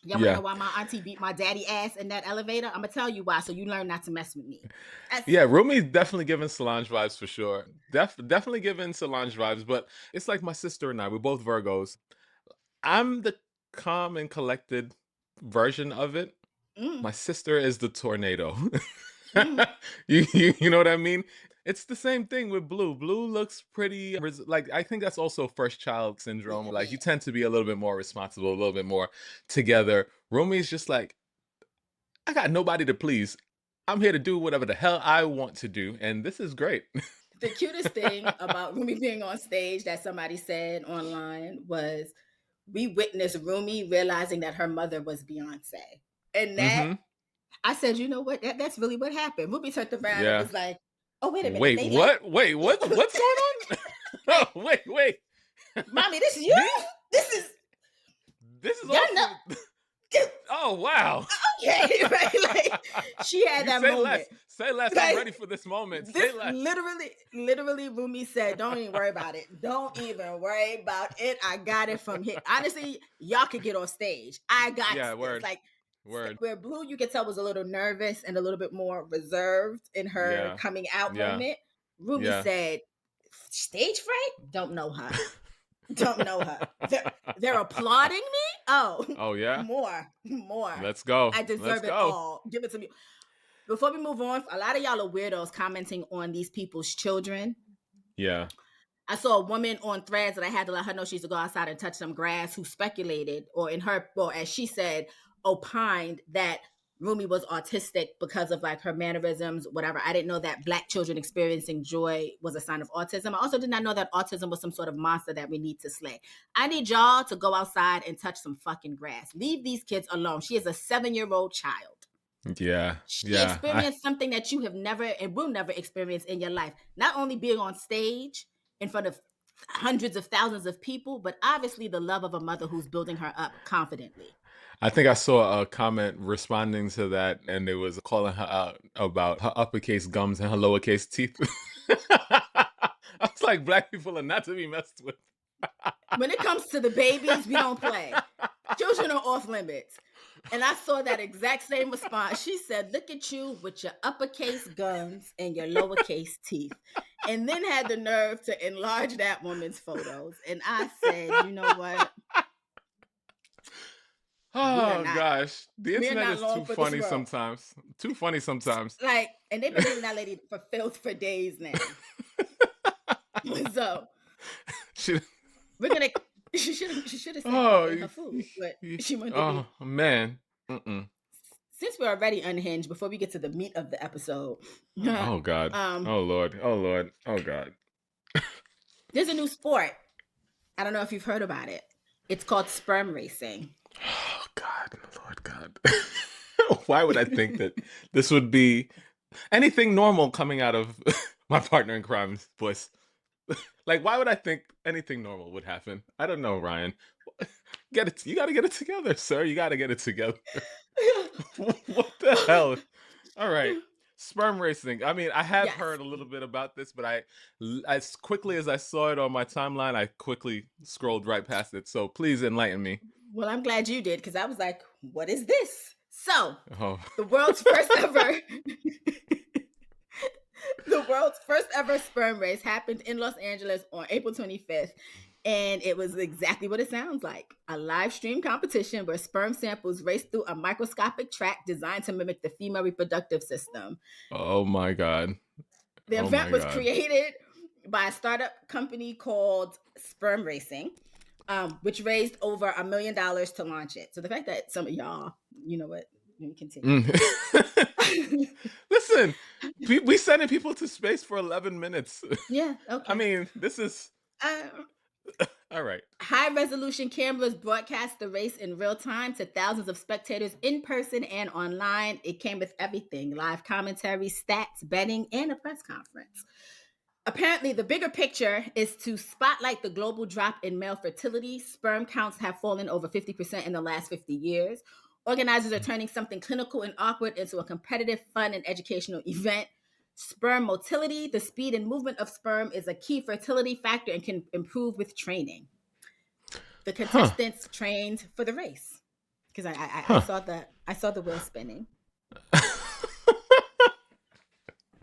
"Y'all wanna Yeah. know why my auntie beat my daddy ass in that elevator? I'm gonna tell you why, so you learn not to mess with me." That's Yeah. Rumi's definitely giving Solange vibes for sure. Definitely giving Solange vibes. But it's like my sister and I. We're both Virgos. I'm the calm and collected version of it. mm, My sister is the tornado. mm, You know what I mean? It's the same thing with Blue. Blue looks pretty like I think that's also first child syndrome. Like you tend to be a little bit more responsible, a little bit more together. Rumi's just like I got nobody to please. I'm here to do whatever the hell I want to do, and this is great. The cutest thing about Rumi being on stage that somebody said online was we witnessed Rumi realizing that her mother was Beyonce. And that Mm-hmm. I said, you know what? That's really what happened. Rumi turned around and Yeah. was like, oh, wait a minute. Wait, They like what? Wait, what's going on? Oh, like, wait. mommy, this is you? These This is this is y'all all know. for oh wow. Okay, right? Like she had You that say moment. less. Say less. I'm Like ready for this moment. Say this less. literally Rumi said, don't even worry about it. Don't even worry about it. I got it from here. Honestly, y'all could get on stage. I got Yeah, this. word. Like Word. where Blue, you could tell was a little nervous and a little bit more reserved in her Yeah. coming out Yeah. moment. Rumi Yeah. said, stage fright? Don't know her. Don't know her. They're applauding me? Oh, Oh yeah. more. Let's go. I Let's deserve it go. all. Give it to me. Before we move on, a lot of y'all are weirdos commenting on these people's children. Yeah. I saw a woman on Threads that I had to let her know she used to go outside and touch some grass who speculated, or in her, or as she said, opined that Rumi was autistic because of like her mannerisms, whatever. I didn't know that Black children experiencing joy was a sign of autism. I also did not know that autism was some sort of monster that we need to slay. I need y'all to go outside and touch some fucking grass. Leave these kids alone. She is a 7-year-old child. Yeah. She Yeah. experienced something that you have never and will never experience in your life. Not only being on stage in front of hundreds of thousands of people, but obviously the love of a mother who's building her up confidently. I think I saw a comment responding to that, and it was calling her out about her uppercase gums and her lowercase teeth. I was like, Black people are not to be messed with. When it comes to the babies, we don't play. Children are off limits. And I saw that exact same response. She said, "Look at you with your uppercase guns and your lowercase teeth." And then had the nerve to enlarge that woman's photos. And I said, you know what? Oh gosh, the We are internet not is long too for this funny world. sometimes. Too funny sometimes. Like, and they've been giving that lady for filth for days now. So She, we're gonna. She should have sent oh, Gaye her food, but she wanted to oh be. man. Mm-mm. Since we're already unhinged, before we get to the meat of the episode, Oh God. Oh Lord. Oh Lord. Oh God. there's a new sport. I don't know if you've heard about it. It's called sperm racing. Oh God. Lord God. Why would I think that this would be anything normal coming out of my partner in crime's voice? Like, why would I think anything normal would happen? I don't know, Ryan. Get it. You got to get it together, sir. You got to get it together. What the hell? All right. Sperm racing. I mean, I have Yes. heard a little bit about this, but as quickly as I saw it on my timeline, I quickly scrolled right past it. So please enlighten me. Well, I'm glad you did because I was like, what is this? So, Oh, the world's first ever the world's first ever sperm race happened in Los Angeles on April 25th. And it was exactly what it sounds like, a live stream competition where sperm samples raced through a microscopic track designed to mimic the female reproductive system. oh my God. The Oh event my was God. created by a startup company called Sperm Racing, which raised over $1 million to launch it. So the fact that some of y'all, you know what, let me continue. Listen, we sending people to space for 11 minutes. Yeah, okay. I mean, this is all right. High resolution cameras broadcast the race in real time to thousands of spectators in person and online. It came with everything: live commentary, stats, betting, and a press conference. Apparently, the bigger picture is to spotlight the global drop in male fertility. Sperm counts have fallen over 50% in the last 50 years. Organizers are turning something clinical and awkward into a competitive, fun, and educational event. Sperm motility, the speed and movement of sperm, is a key fertility factor and can improve with training. The contestants trained for the race because I saw the wheel spinning.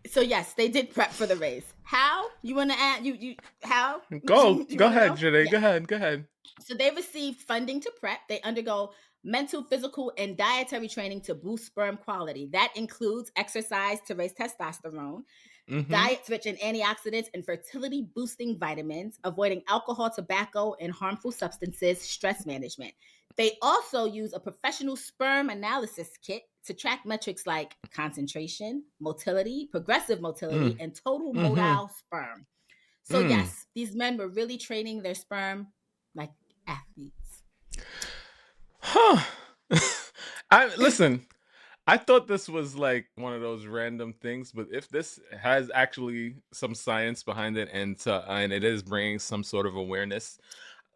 So yes, they did prep for the race. How? You want to add you how? Go You ahead, know? Joyhdae. Yes. Go ahead. So they receive funding to prep. They undergo mental, physical, and dietary training to boost sperm quality. That includes exercise to raise testosterone, Mm-hmm. diets rich in antioxidants and fertility boosting vitamins, avoiding alcohol, tobacco, and harmful substances, stress management. They also use a professional sperm analysis kit to track metrics like concentration, motility, progressive motility, and total Mm-hmm. motile sperm. So, yes, these men were really training their sperm like athletes. Huh. I listen. I thought this was like one of those random things, but if this has actually some science behind it and it is bringing some sort of awareness,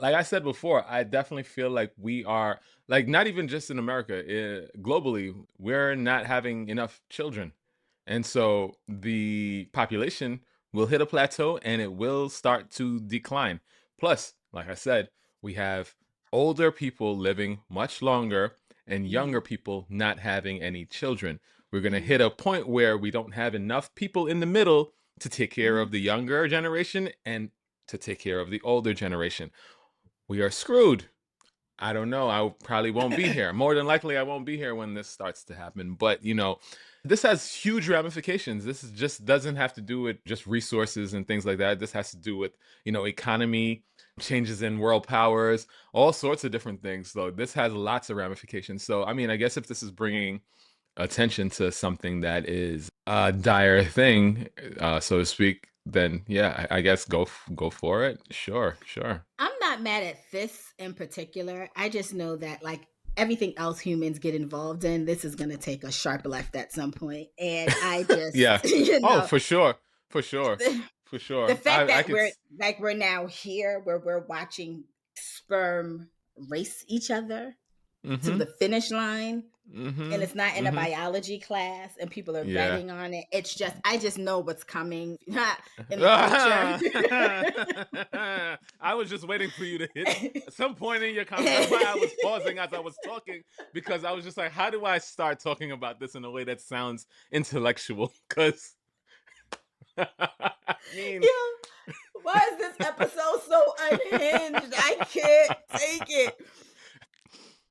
like I said before, I definitely feel like we are like not even just in America, globally, we're not having enough children, and so the population will hit a plateau and it will start to decline. Plus, like I said, we have older people living much longer and younger Mm-hmm. people not having any children. We're going to hit Mm-hmm. a point where we don't have enough people in the middle to take care Mm-hmm. of the younger generation and to take care of the older generation. We are screwed. I don't know. I probably won't be here. More than likely, I won't be here when this starts to happen. But, this has huge ramifications. Just doesn't have to do with just resources and things like that. This has to do with, economy, changes in world powers, all sorts of different things. So this has lots of ramifications. So, I mean, I guess if this is bringing attention to something that is a dire thing, so to speak, then yeah, I guess go for it. Sure. I'm not mad at this in particular. I just know that, like everything else humans get involved in, this is going to take a sharp left at some point. And I just, Yeah. Oh, for sure. For sure. the, For the sure. fact I that could. we're now here where we're watching sperm race each other to Mm-hmm. the finish line. and Mm-hmm. it's not in a Mm-hmm. biology class and people are Yeah. betting on it. It's just, I just know what's coming in the future. I was just waiting for you to hit some point in your comment. That's why I was pausing as I was talking, because I was just like, how do I start talking about this in a way that sounds intellectual? Because I mean, Yo, why is this episode so unhinged? I can't take it.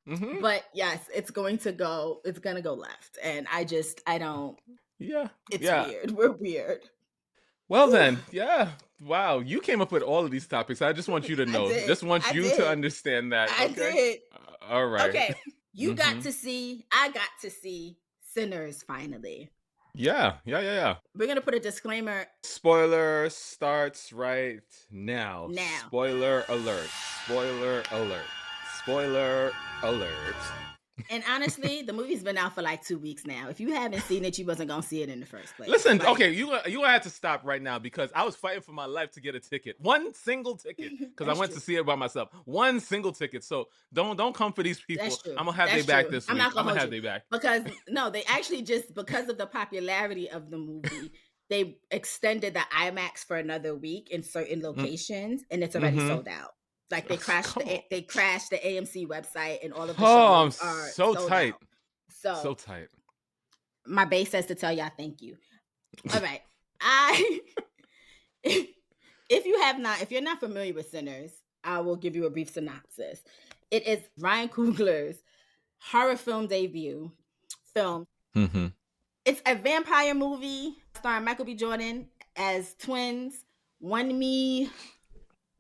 mm-hmm. But yes, it's going to go left. And I don't, Yeah, it's yeah. weird. We're weird. Well Whew. then, yeah. Wow, you came up with all of these topics. I just want you to I know. did. Just want I you to did. understand that. I Okay. did. All right. Okay. Mm-hmm. I got to see Sinners finally. Yeah, yeah, yeah, yeah. We're going to put a disclaimer Spoiler starts right now. now. Spoiler alert. Spoiler alert. Spoiler alert. And honestly, the movie's been out for like 2 weeks now. If you haven't seen it, you wasn't gonna see it in the first place. Listen, Like, okay, you gonna have to stop right now, because I was fighting for my life to get a ticket, one single ticket, because I that's went true. to see it by myself, one single ticket. So don't come for these people. That's true. I'm gonna have That's they back true. this I'm week. not I'm gonna gonna hold have you they back. because no, they actually just because of the popularity of the movie, they extended the IMAX for another week in certain locations, and it's already Mm-hmm. sold out. Like they crashed Come on. the AMC website, and all of the Oh, I'm showings are so sold tight. out. So So tight. my base says to tell y'all thank you. All right, I if you're not familiar with Sinners, I will give you a brief synopsis. It is Ryan Coogler's horror film debut film. Mm-hmm. It's a vampire movie starring Michael B. Jordan as twins, Wunmi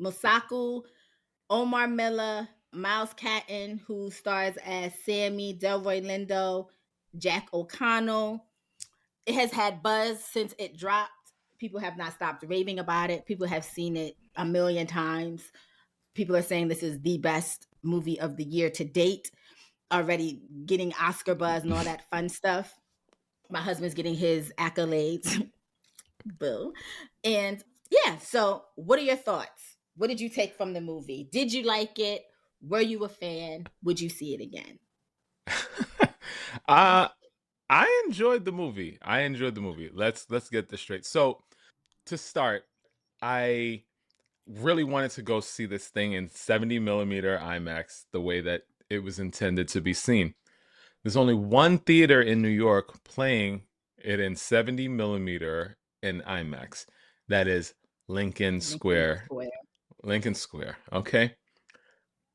Mosaku, Omar Miller, Miles Catton, who stars as Sammy, Delroy Lindo, Jack O'Connell. It has had buzz since it dropped. People have not stopped raving about it. People have seen it a million times. People are saying this is the best movie of the year to date, already getting Oscar buzz and all that fun stuff. My husband's getting his accolades. Boo. And yeah, so what are your thoughts? What did you take from the movie? Did you like it? Were you a fan? Would you see it again? I enjoyed the movie. I enjoyed the movie. Let's get this straight. So to start, I really wanted to go see this thing in 70 millimeter IMAX, the way that it was intended to be seen. There's only one theater in New York playing it in 70 millimeter in IMAX. That is Lincoln Lincoln Square. Square. Lincoln Square. Okay.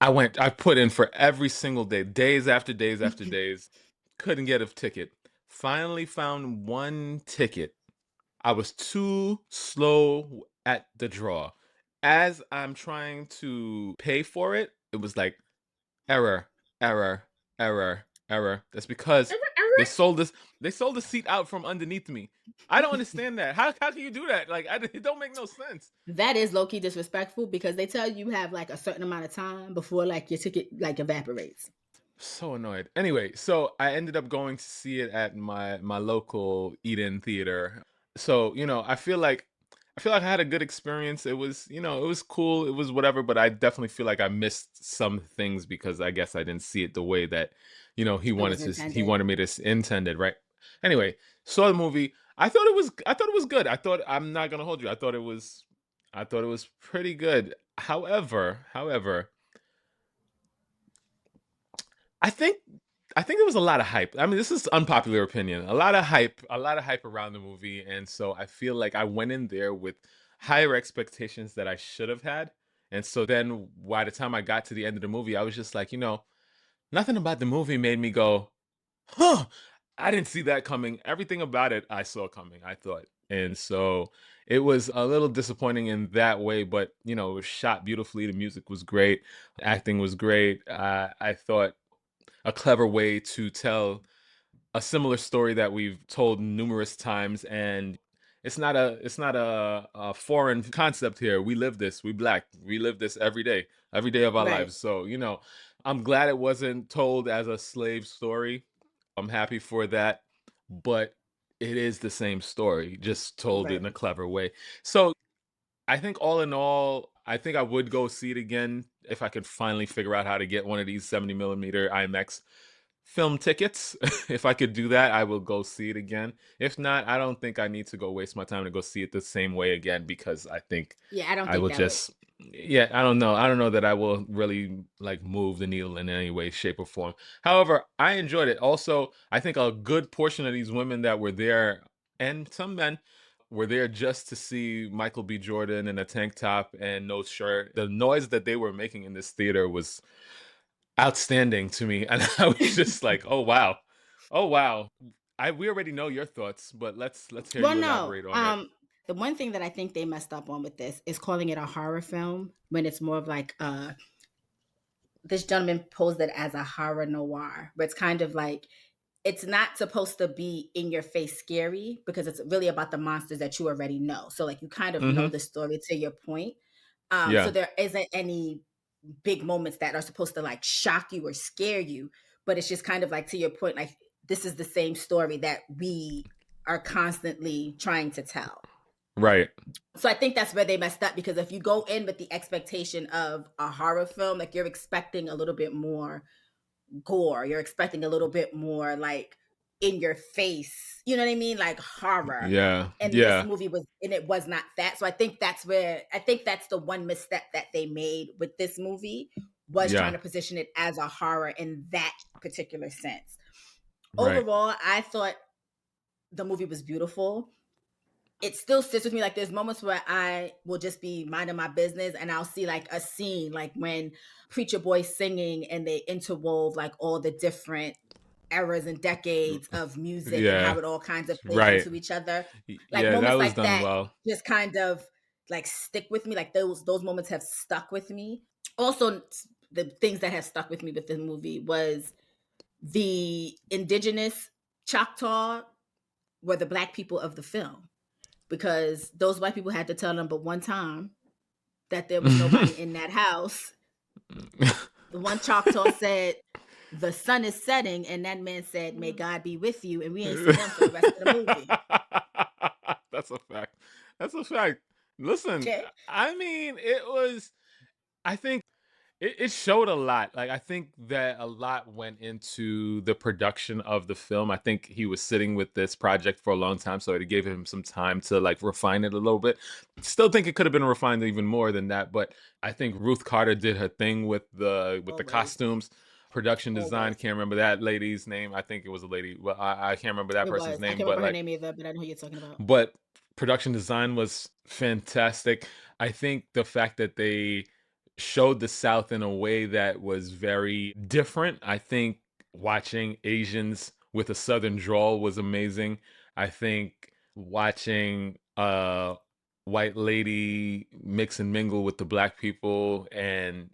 I put in for every single day, days after days after days. Couldn't get a ticket. Finally found one ticket. I was too slow at the draw. As I'm trying to pay for it, it was like error, error, error, error. That's because they sold this. They sold the seat out from underneath me. I don't understand that. How can you do that? Like, it don't make no sense. That is low key disrespectful because they tell you have like a certain amount of time before like your ticket like evaporates. So annoyed. Anyway, so I ended up going to see it at my local Eden theater. So, I feel like I had a good experience. It was, it was cool. It was whatever, but I definitely feel like I missed some things because I guess I didn't see it the way that, he It was he intended. wanted me to intended, right? Anyway, saw the movie. I thought it was good. I'm not going to hold you. I thought it was pretty good. However, I think I think there was a lot of hype. I mean, this is unpopular opinion. A lot of hype around the movie, and so I feel like I went in there with higher expectations that I should have had. And so then by the time I got to the end of the movie, I was just like, nothing about the movie made me go, huh, I didn't see that coming. Everything about it I saw coming, I thought. And so it was a little disappointing in that way, but it was shot beautifully. The music was great, acting was great. I thought a clever way to tell a similar story that we've told numerous times, and it's not a foreign concept here. We live this. We black. We live this every day of our Right. lives. So I'm glad it wasn't told as a slave story. I'm happy for that, but it is the same story, just told Right. in a clever way. So I think all in all, I think I would go see it again if I could finally figure out how to get one of these 70 millimeter IMAX film tickets. If I could do that, I will go see it again. If not, I don't think I need to go waste my time to go see it the same way again, because I think Yeah, I don't I think will that would. just, yeah, I don't know. I don't know that I will really like move the needle in any way, shape, or form. However, I enjoyed it. Also, I think a good portion of these women that were there, and some men, were there just to see Michael B. Jordan in a tank top and no shirt. The noise that they were making in this theater was outstanding to me. And I was just like, oh wow. Oh wow. We already know your thoughts, but let's hear Well, you no. elaborate on it. The one thing that I think they messed up on with this is calling it a horror film when it's more of like this gentleman posed it as a horror noir, but it's kind of like it's not supposed to be in your face scary because it's really about the monsters that you already know. So like you kind of know Mm-hmm. the story to your point. So Yeah. there isn't any big moments that are supposed to like shock you or scare you, but it's just kind of like to your point, like this is the same story that we are constantly trying to tell. Right. So I think that's where they messed up because if you go in with the expectation of a horror film, like you're expecting a little bit more gore, you're expecting a little bit more like in your face, you know what I mean? Like horror. Yeah. And this Yeah. movie was, and it was not that. So I think that's where, I think that's the one misstep that they made with this movie was trying Yeah. to position it as a horror in that particular sense. Right. Overall, I thought the movie was beautiful. It still sits with me. Like there's moments where I will just be minding my business and I'll see like a scene, like when Preacher Boy's singing and they interwove like all the different eras and decades of music and how Yeah. it all kinds of plays Right. into each other. Like Yeah, that moments was like done that well. just kind of like stick with me. Like those moments have stuck with me. Also, the things that have stuck with me with the movie was the indigenous Choctaw were the black people of the film because those white people had to tell them but one time that there was nobody in that house. The one Choctaw said, "The sun is setting," and that man said, "May God be with you." And we ain't see them for the rest of the movie. That's a fact. That's a fact. Listen, Okay. I mean, I think it showed a lot. Like, I think that a lot went into the production of the film. I think he was sitting with this project for a long time, so it gave him some time to like refine it a little bit. Still think it could have been refined even more than that, but I think Ruth Carter did her thing with the Always. costumes. Production design, Always. can't remember that lady's name. I think it was a lady. Well, I can't remember that It person's was. I name, can't but remember her like, name either, but I know who you're talking about. but production design was fantastic. I think the fact that they showed the South in a way that was very different. I think watching Asians with a Southern drawl was amazing. I think watching a white lady mix and mingle with the black people and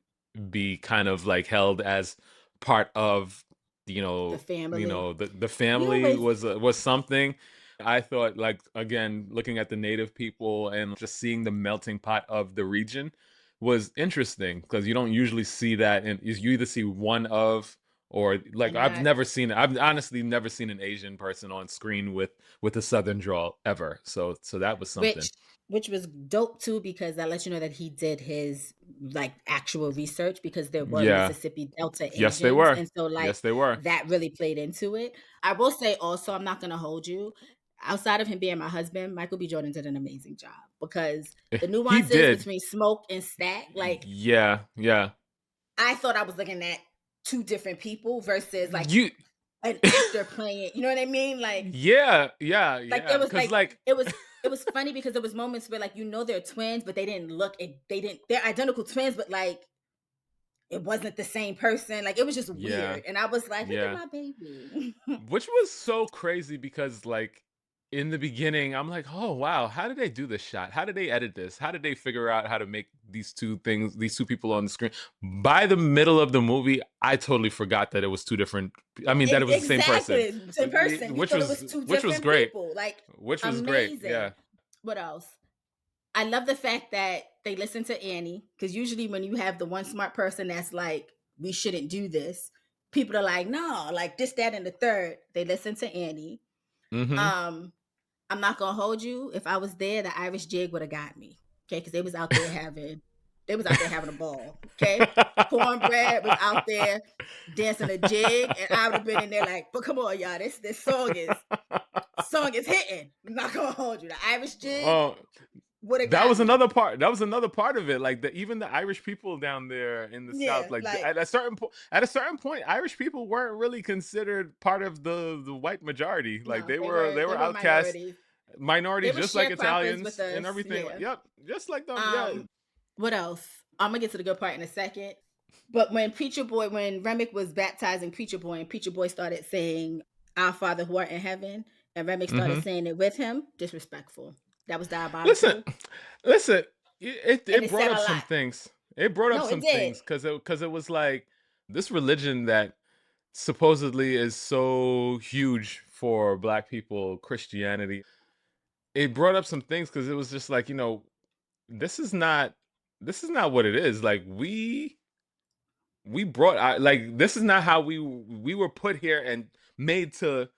be kind of like held as part of The family. the We family always was something. I thought, like, again, looking at the native people and just seeing the melting pot of the region was interesting because you don't usually see that, and you either see one of, or like, and I've honestly never seen an Asian person on screen with a Southern drawl ever. So that was something. which which was dope too because that lets you know that he did his like actual research because there were Yeah. Mississippi Delta Yes, they Asians, were. and so like Yes, they were. that really played into it. I will say also, I'm not gonna hold you. Outside of him being my husband, Michael B. Jordan did an amazing job because the He nuances did. between Smoke and Stack, like Yeah, yeah. I thought I was looking at two different people versus like You an actor playing. You know what I mean? Yeah, yeah, Like there yeah. was Cause like like it was funny because there was moments where like they're twins, but they didn't look they didn't they're identical twins, but like it wasn't the same person. Like it was just yeah, weird. And I was like, look at yeah. my baby. Which was so crazy because like in the beginning, I'm like, oh wow, how did they do this shot? How did they edit this? How did they figure out how to make these two people on the screen? By the middle of the movie, I totally forgot that it was two different. I mean, that it was the same person, Exactly. Same person. You thought it was two which was different great, people. Like which was great. amazing. Yeah. What else? I love the fact that they listen to Annie because usually when you have the one smart person that's like, we shouldn't do this, people are like, no, like this, that, and the third. They listen to Annie. Mm-hmm. Um, I'm not gonna hold you. If I was there, the Irish jig would have got me. Okay, because they was out there having They was out there having a ball. Okay, Cornbread was out there dancing a jig, and I would have been in there like, but come on, y'all, this song is hitting. I'm not gonna hold you. The Irish jig Oh, would have that got was me. another part. That was another part of it. Like even the Irish people down there in the South, Yeah, like like at a certain point, Irish people weren't really considered part of the white majority. Like no, they were they were outcasts, minorities. They minorities, were just like sharecroppers with Italians and us. everything. Yeah. Yep, just like them. Yeah. What else? I'm gonna get to the good part in a second. But when Remick was baptizing Preacher Boy, and Preacher Boy started saying, "Our Father who art in heaven," and Remick started Hmm. saying it with him, disrespectful. That was Listen, diabolical, listen. and It it brought said up a some lot. things. It brought up No, it some did. things because it was like this religion that supposedly is so huge for Black people, Christianity. It brought up some things because it was just like, this is not what it is. Like we brought like this is not how we were put here and made to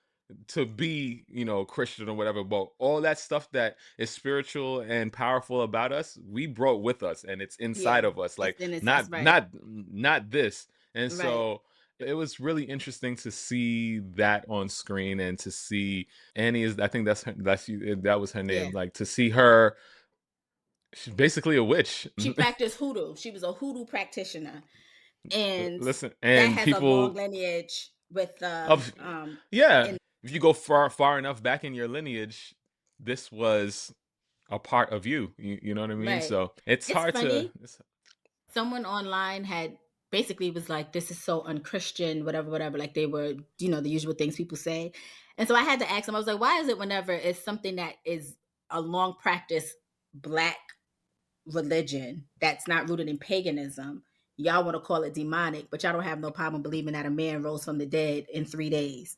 be, Christian or whatever. But all that stuff that is spiritual and powerful about us, we brought with us, and it's inside Yeah, of us. it's Like in it's not right, this. And right. so it was really interesting to see that on screen, and to see Annie is, I think that was her Yeah, name. Like to see her, she's basically a witch. she practiced hoodoo. She was a hoodoo practitioner, and Listen, that and has a long people lineage with of yeah, in if you go far enough back in your lineage, this was a part of you. You know what I mean? right. So it's It's hard to. funny. Someone online had basically was like, "This is so unchristian," whatever, whatever. Like they were, the usual things people say. And so I had to ask them. I was like, "Why is it whenever it's something that is a long practice Black religion that's not rooted in paganism, y'all want to call it demonic, but y'all don't have no problem believing that a man rose from the dead in 3 days?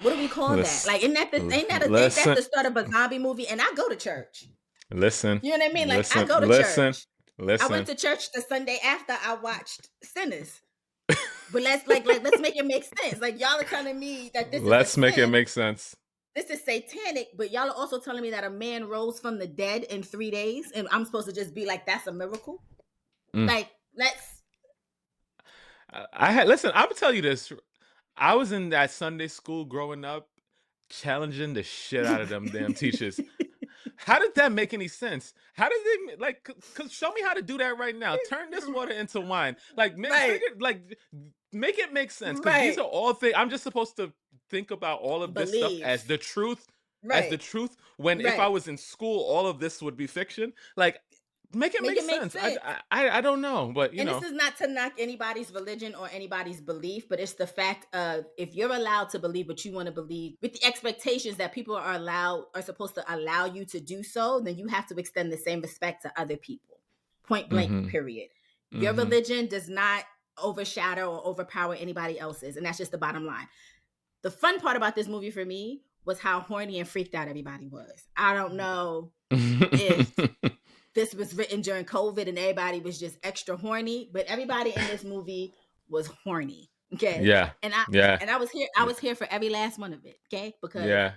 What do we call that? Listen, Like, ain't that listen, the start of a zombie movie? And I go to church. listen, You know what I mean? Like, I listen, go to listen, church. I went listen. to church the Sunday after I watched Sinners. But let's make it make sense. Like y'all are telling me that this is a Let's make it sin. make sense. This is satanic, but y'all are also telling me that a man rose from the dead in 3 days, and I'm supposed to just be like, that's a miracle. Mm. Like, let's I had listen. I'm gonna tell you this. I was in that Sunday school growing up, challenging the shit out of them damn teachers. How did that make any sense? How did they like? Cause show me how to do that right now. Turn this water into wine. Like, right, figure, like, make it make sense. Cause these right. are all things. I'm just supposed to think about all of this stuff as Believe. the truth, Right, When if I right. was in school, all of this would be fiction. Like, make it Make make it make sense. sense. I don't know, but And this is not to knock anybody's religion or anybody's belief, but it's the fact of if you're allowed to believe what you want to believe with the expectations that people are supposed to allow you to do so, then you have to extend the same respect to other people. Point blank, Mm-hmm. period. Your Mm-hmm. religion does not overshadow or overpower anybody else's. And that's just the bottom line. The fun part about this movie for me was how horny and freaked out everybody was. I don't know if this was written during COVID and everybody was just extra horny, but everybody in this movie was horny. Okay. Yeah. Yeah. And I was here for every last one of it. Okay. Because Yeah.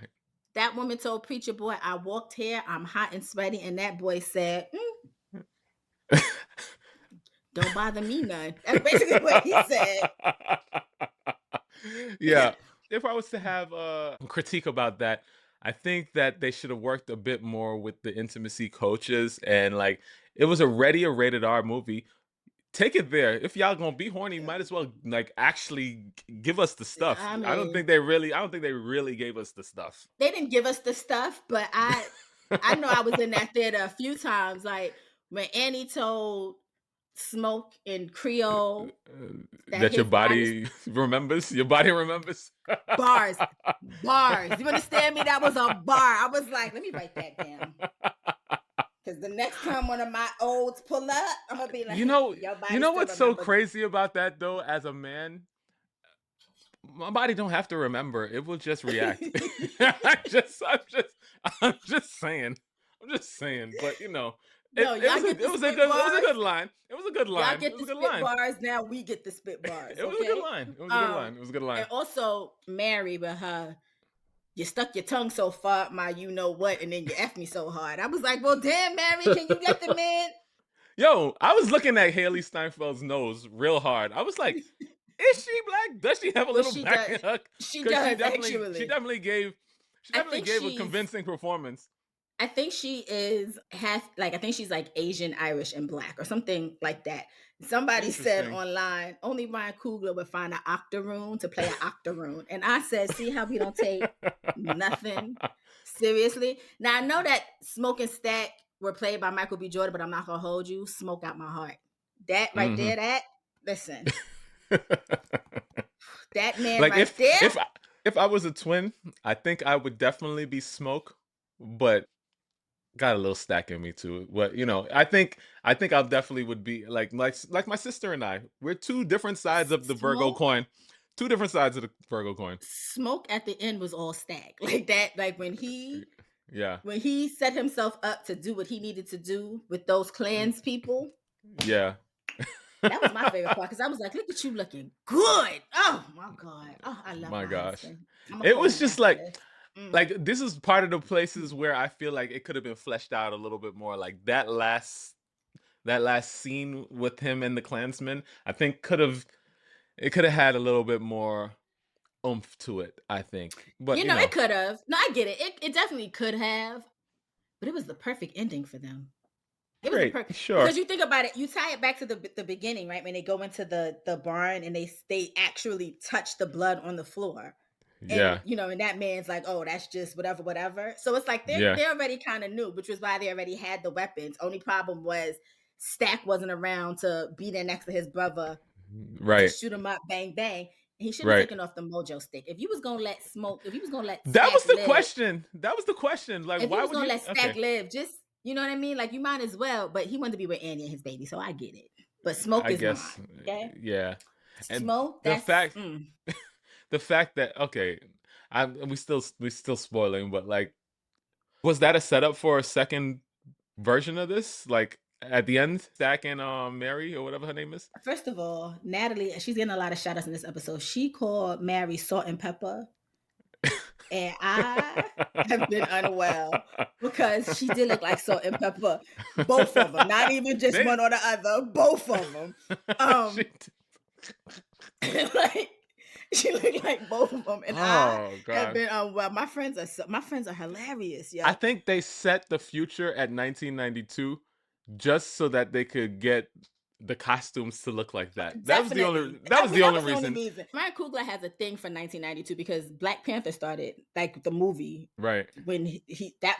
that woman told Preacher Boy, I walked here, I'm hot and sweaty. And that boy said, don't bother me none. That's basically what he said. Yeah. If I was to have a critique about that, I think that they should have worked a bit more with the intimacy coaches, and like it was already a rated R movie. Take it there. If y'all gonna be horny, might as well like actually give us the stuff. I mean, I don't think they really gave us the stuff. they didn't give us the stuff, but I know I was in that theater a few times. Like when Annie told Smoke in Creole that That your his body body remembers. Your body remembers. bars, bars. You understand me? That was a bar. I was like, let me write that down. Because the next time one of my olds pull up, I'm gonna be like, your You body know still what's so remembers. crazy about that though? As a man, my body don't have to remember. It will just react. I'm just saying. I'm just saying. But No, y'all get the spit it was a bars. good line. It was a good Y'all line. It get was the a good spit line. bars. Now we get the spit bars. It was a Okay. good line. It was a good line. It was a good line. And also Mary with her, you stuck your tongue so far, my you know what, and then you F me so hard. I was like, well, damn, Mary, can you let the man? Yo, I was looking at Haley Steinfeld's nose real hard. I was like, is she black? Does she have a Well, little she black does. in her? She Because does she actually. definitely gave I think a she's. convincing performance. I think she is half like I think she's like Asian, Irish, and black or something like that. Somebody said Interesting. online only Ryan Coogler would find an octoroon to play an octoroon, and I said, "See how we don't take nothing seriously." Now I know that Smoke and Stack were played by Michael B. Jordan, but I'm not gonna hold you. Smoke out my heart. That right there. That listen, that man Like right there. if I was a twin, I think I would definitely be Smoke, but got a little Stack in me too. But I think I definitely would be like my sister and I. We're two different sides of the Virgo Smoke coin. Two different sides of the Virgo coin. Smoke at the end was all Stack like that. Like when Yeah. he set himself up to do what he needed to do with those clans people. Yeah. That was my favorite part because I was like, "Look at you looking good." Oh my god! Oh, I love My my gosh. husband. I'm gonna It call was him just after this. like this is part of the places where I feel like it could have been fleshed out a little bit more. Like that last scene with him and the Klansmen, I think it could have had a little bit more oomph to it, I think. But It could have. No, I get it. It definitely could have, but it was the perfect ending for them. It was the great, perfect sure. because you think about it. You tie it back to the beginning, right? When they go into the barn and they actually touch the blood on the floor. And Yeah. and that man's like, oh, that's just whatever, whatever. So it's like Yeah. they already kind of knew, which was why they already had the weapons. Only problem was Stack wasn't around to be there next to his brother to Right. shoot him up, bang bang. And he shouldn't have Right. taken off the mojo stick. If you was gonna let Smoke, if you was gonna let That Stack was the live, question. That was the question. Like, if you why was would gonna you? let Stack Okay. live, just you know what I mean? Like you might as well. But he wanted to be with Annie and his baby, so I get it. But Smoke I is mine. guess. Okay, Yeah. And Smoke. the That's fact the fact that okay, we still spoiling, but like, was that a setup for a second version of this? Like at the end, Stack and Mary or whatever her name is. First of all, Natalie, she's getting a lot of shout outs in this episode. She called Mary salt and pepper. And I have been unwell because she did look like salt and pepper. Both of them. Not even just They one or the other. Both of them. she, Like she looked like both of them. And I oh have god. been unwell. My friends are hilarious, I yo. think they set the future at 1992 just so that they could get the costumes to look like that. Definitely. That was the That only was the only reason. reason. Ryan Coogler has a thing for 1992 because Black Panther started, like the movie, Right. when that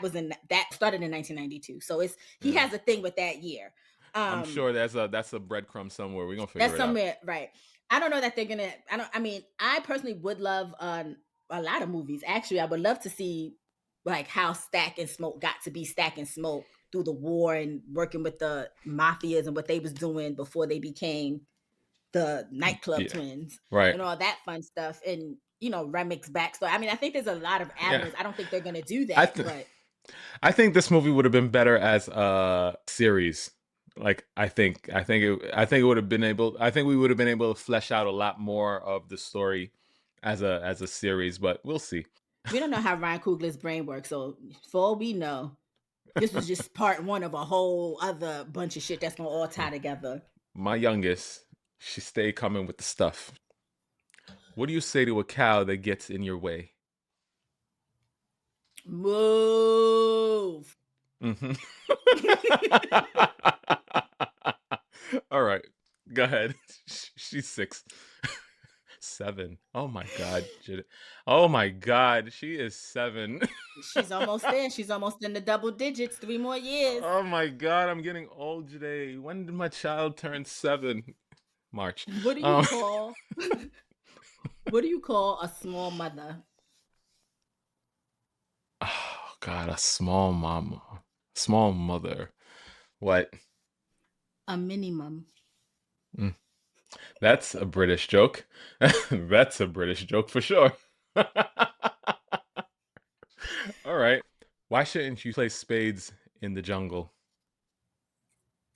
started in 1992. So he Yeah. has a thing with that year. I'm sure that's a breadcrumb somewhere. We're gonna That's figure it out. somewhere, right? I don't know that they're gonna. I mean, I personally would love a lot of movies. Actually, I would love to see like how Stack and Smoke got to be Stack and Smoke through the war and working with the mafias and what they was doing before they became the nightclub Yeah. twins Right. and all that fun stuff. And remix back. So I mean, I think there's a lot of Yeah. avenues. I don't think they're gonna do that, but I think this movie would have been better as a series. Like I think it would have been able. I think we would have been able to flesh out a lot more of the story as a series. But we'll see. we don't know how Ryan Coogler's brain works. So for all we know, this was just part one of a whole other bunch of shit that's gonna all tie together. My youngest, she stay coming with the stuff. What do you say to a cow that gets in your way? Move. Mm-hmm. All right, go ahead. She's 6. 7. Oh my god. Oh my god, she is 7. She's almost there. She's almost in the double digits. 3 more years. Oh my god, I'm getting old today. When did my child turn 7? March. What do you call what do you call a small mother? Oh god, a small mama. Small mother. What? A minimum. That's a British joke. That's a British joke for sure. All right. Why shouldn't you play spades in the jungle?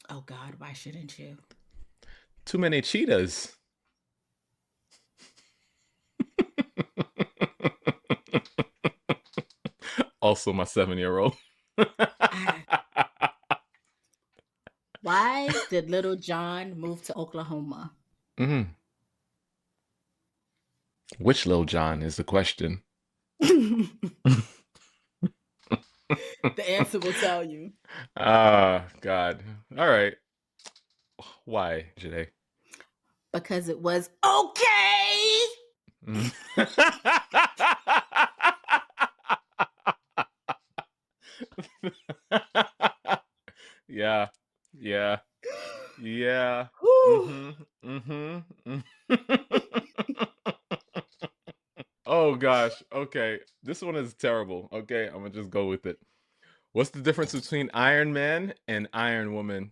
Oh God, why shouldn't you? Too many cheetahs. Also my 7-year-old. Why did Little John move to Oklahoma? Mm. Which Lil John is the question? The answer will tell you. Ah, God. All right. Why, Joyhdae? Because it was okay. Mm. Yeah. Yeah. Yeah. Mm-hmm. Oh gosh. Okay. This one is terrible. Okay, I'm gonna just go with it. What's the difference between Iron Man and Iron Woman?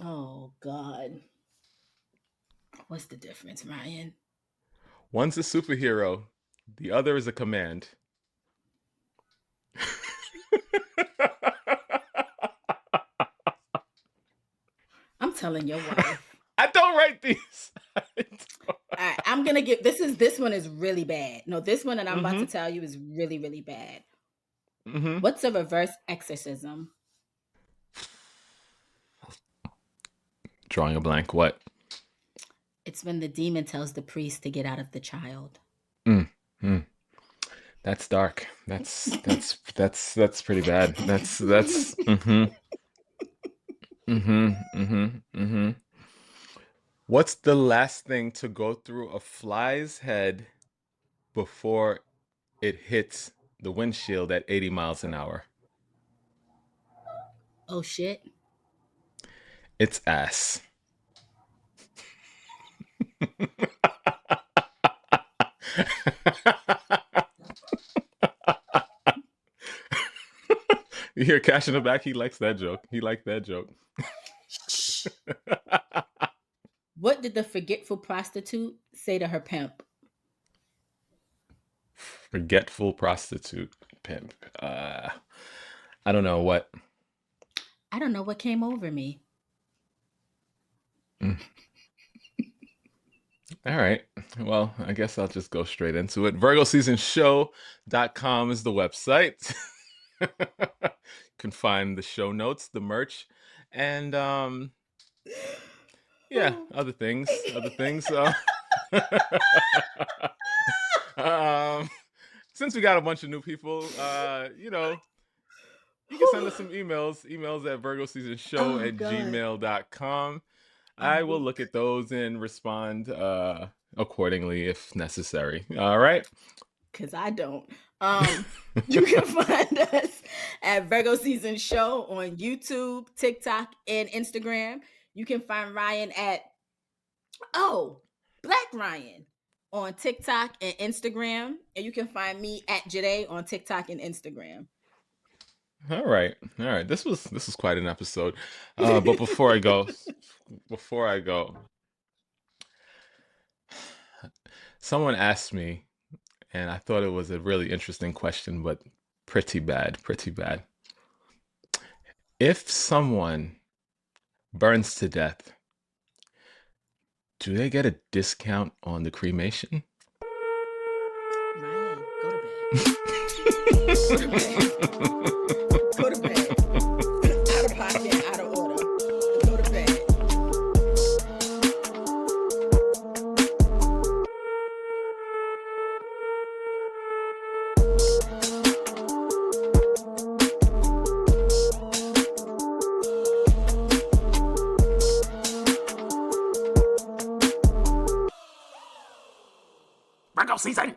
Oh God. What's the difference, Ryan? One's a superhero, the other is a command. I'm telling your wife. I don't write these. All right, I'm gonna give this one is really bad. No, this one that I'm about to tell you is really, really bad. What's a reverse exorcism? Drawing a blank. What? It's when the demon tells the priest to get out of the child. That's dark. That's pretty bad. That's What's the last thing to go through a fly's head before it hits the windshield at 80 miles an hour? Oh shit. It's ass. You hear Cash in the back? He likes that joke. He liked that joke. What did the forgetful prostitute say to her pimp? Forgetful prostitute pimp. I don't know what. I don't know what came over me. All right. Well, I guess I'll just go straight into it. VirgoSeasonShow.com is the website. You can find the show notes, the merch, and yeah, other things. Since we got a bunch of new people, you can send us some emails at virgoseasonshow@gmail.com. I will look at those and respond accordingly if necessary. All right. Because I don't. You can find us at Virgo Season Show on YouTube, TikTok, and Instagram. You can find Ryan at Black Ryan on TikTok and Instagram. And you can find me at Joyhdae on TikTok and Instagram. All right. This was quite an episode. But before I go, someone asked me, and I thought it was a really interesting question, but pretty bad. If someone burns to death, do they get a discount on the cremation? Ryan, go to bed. Go to bed. Out of pocket, out of order. Go to bed. Virgo season!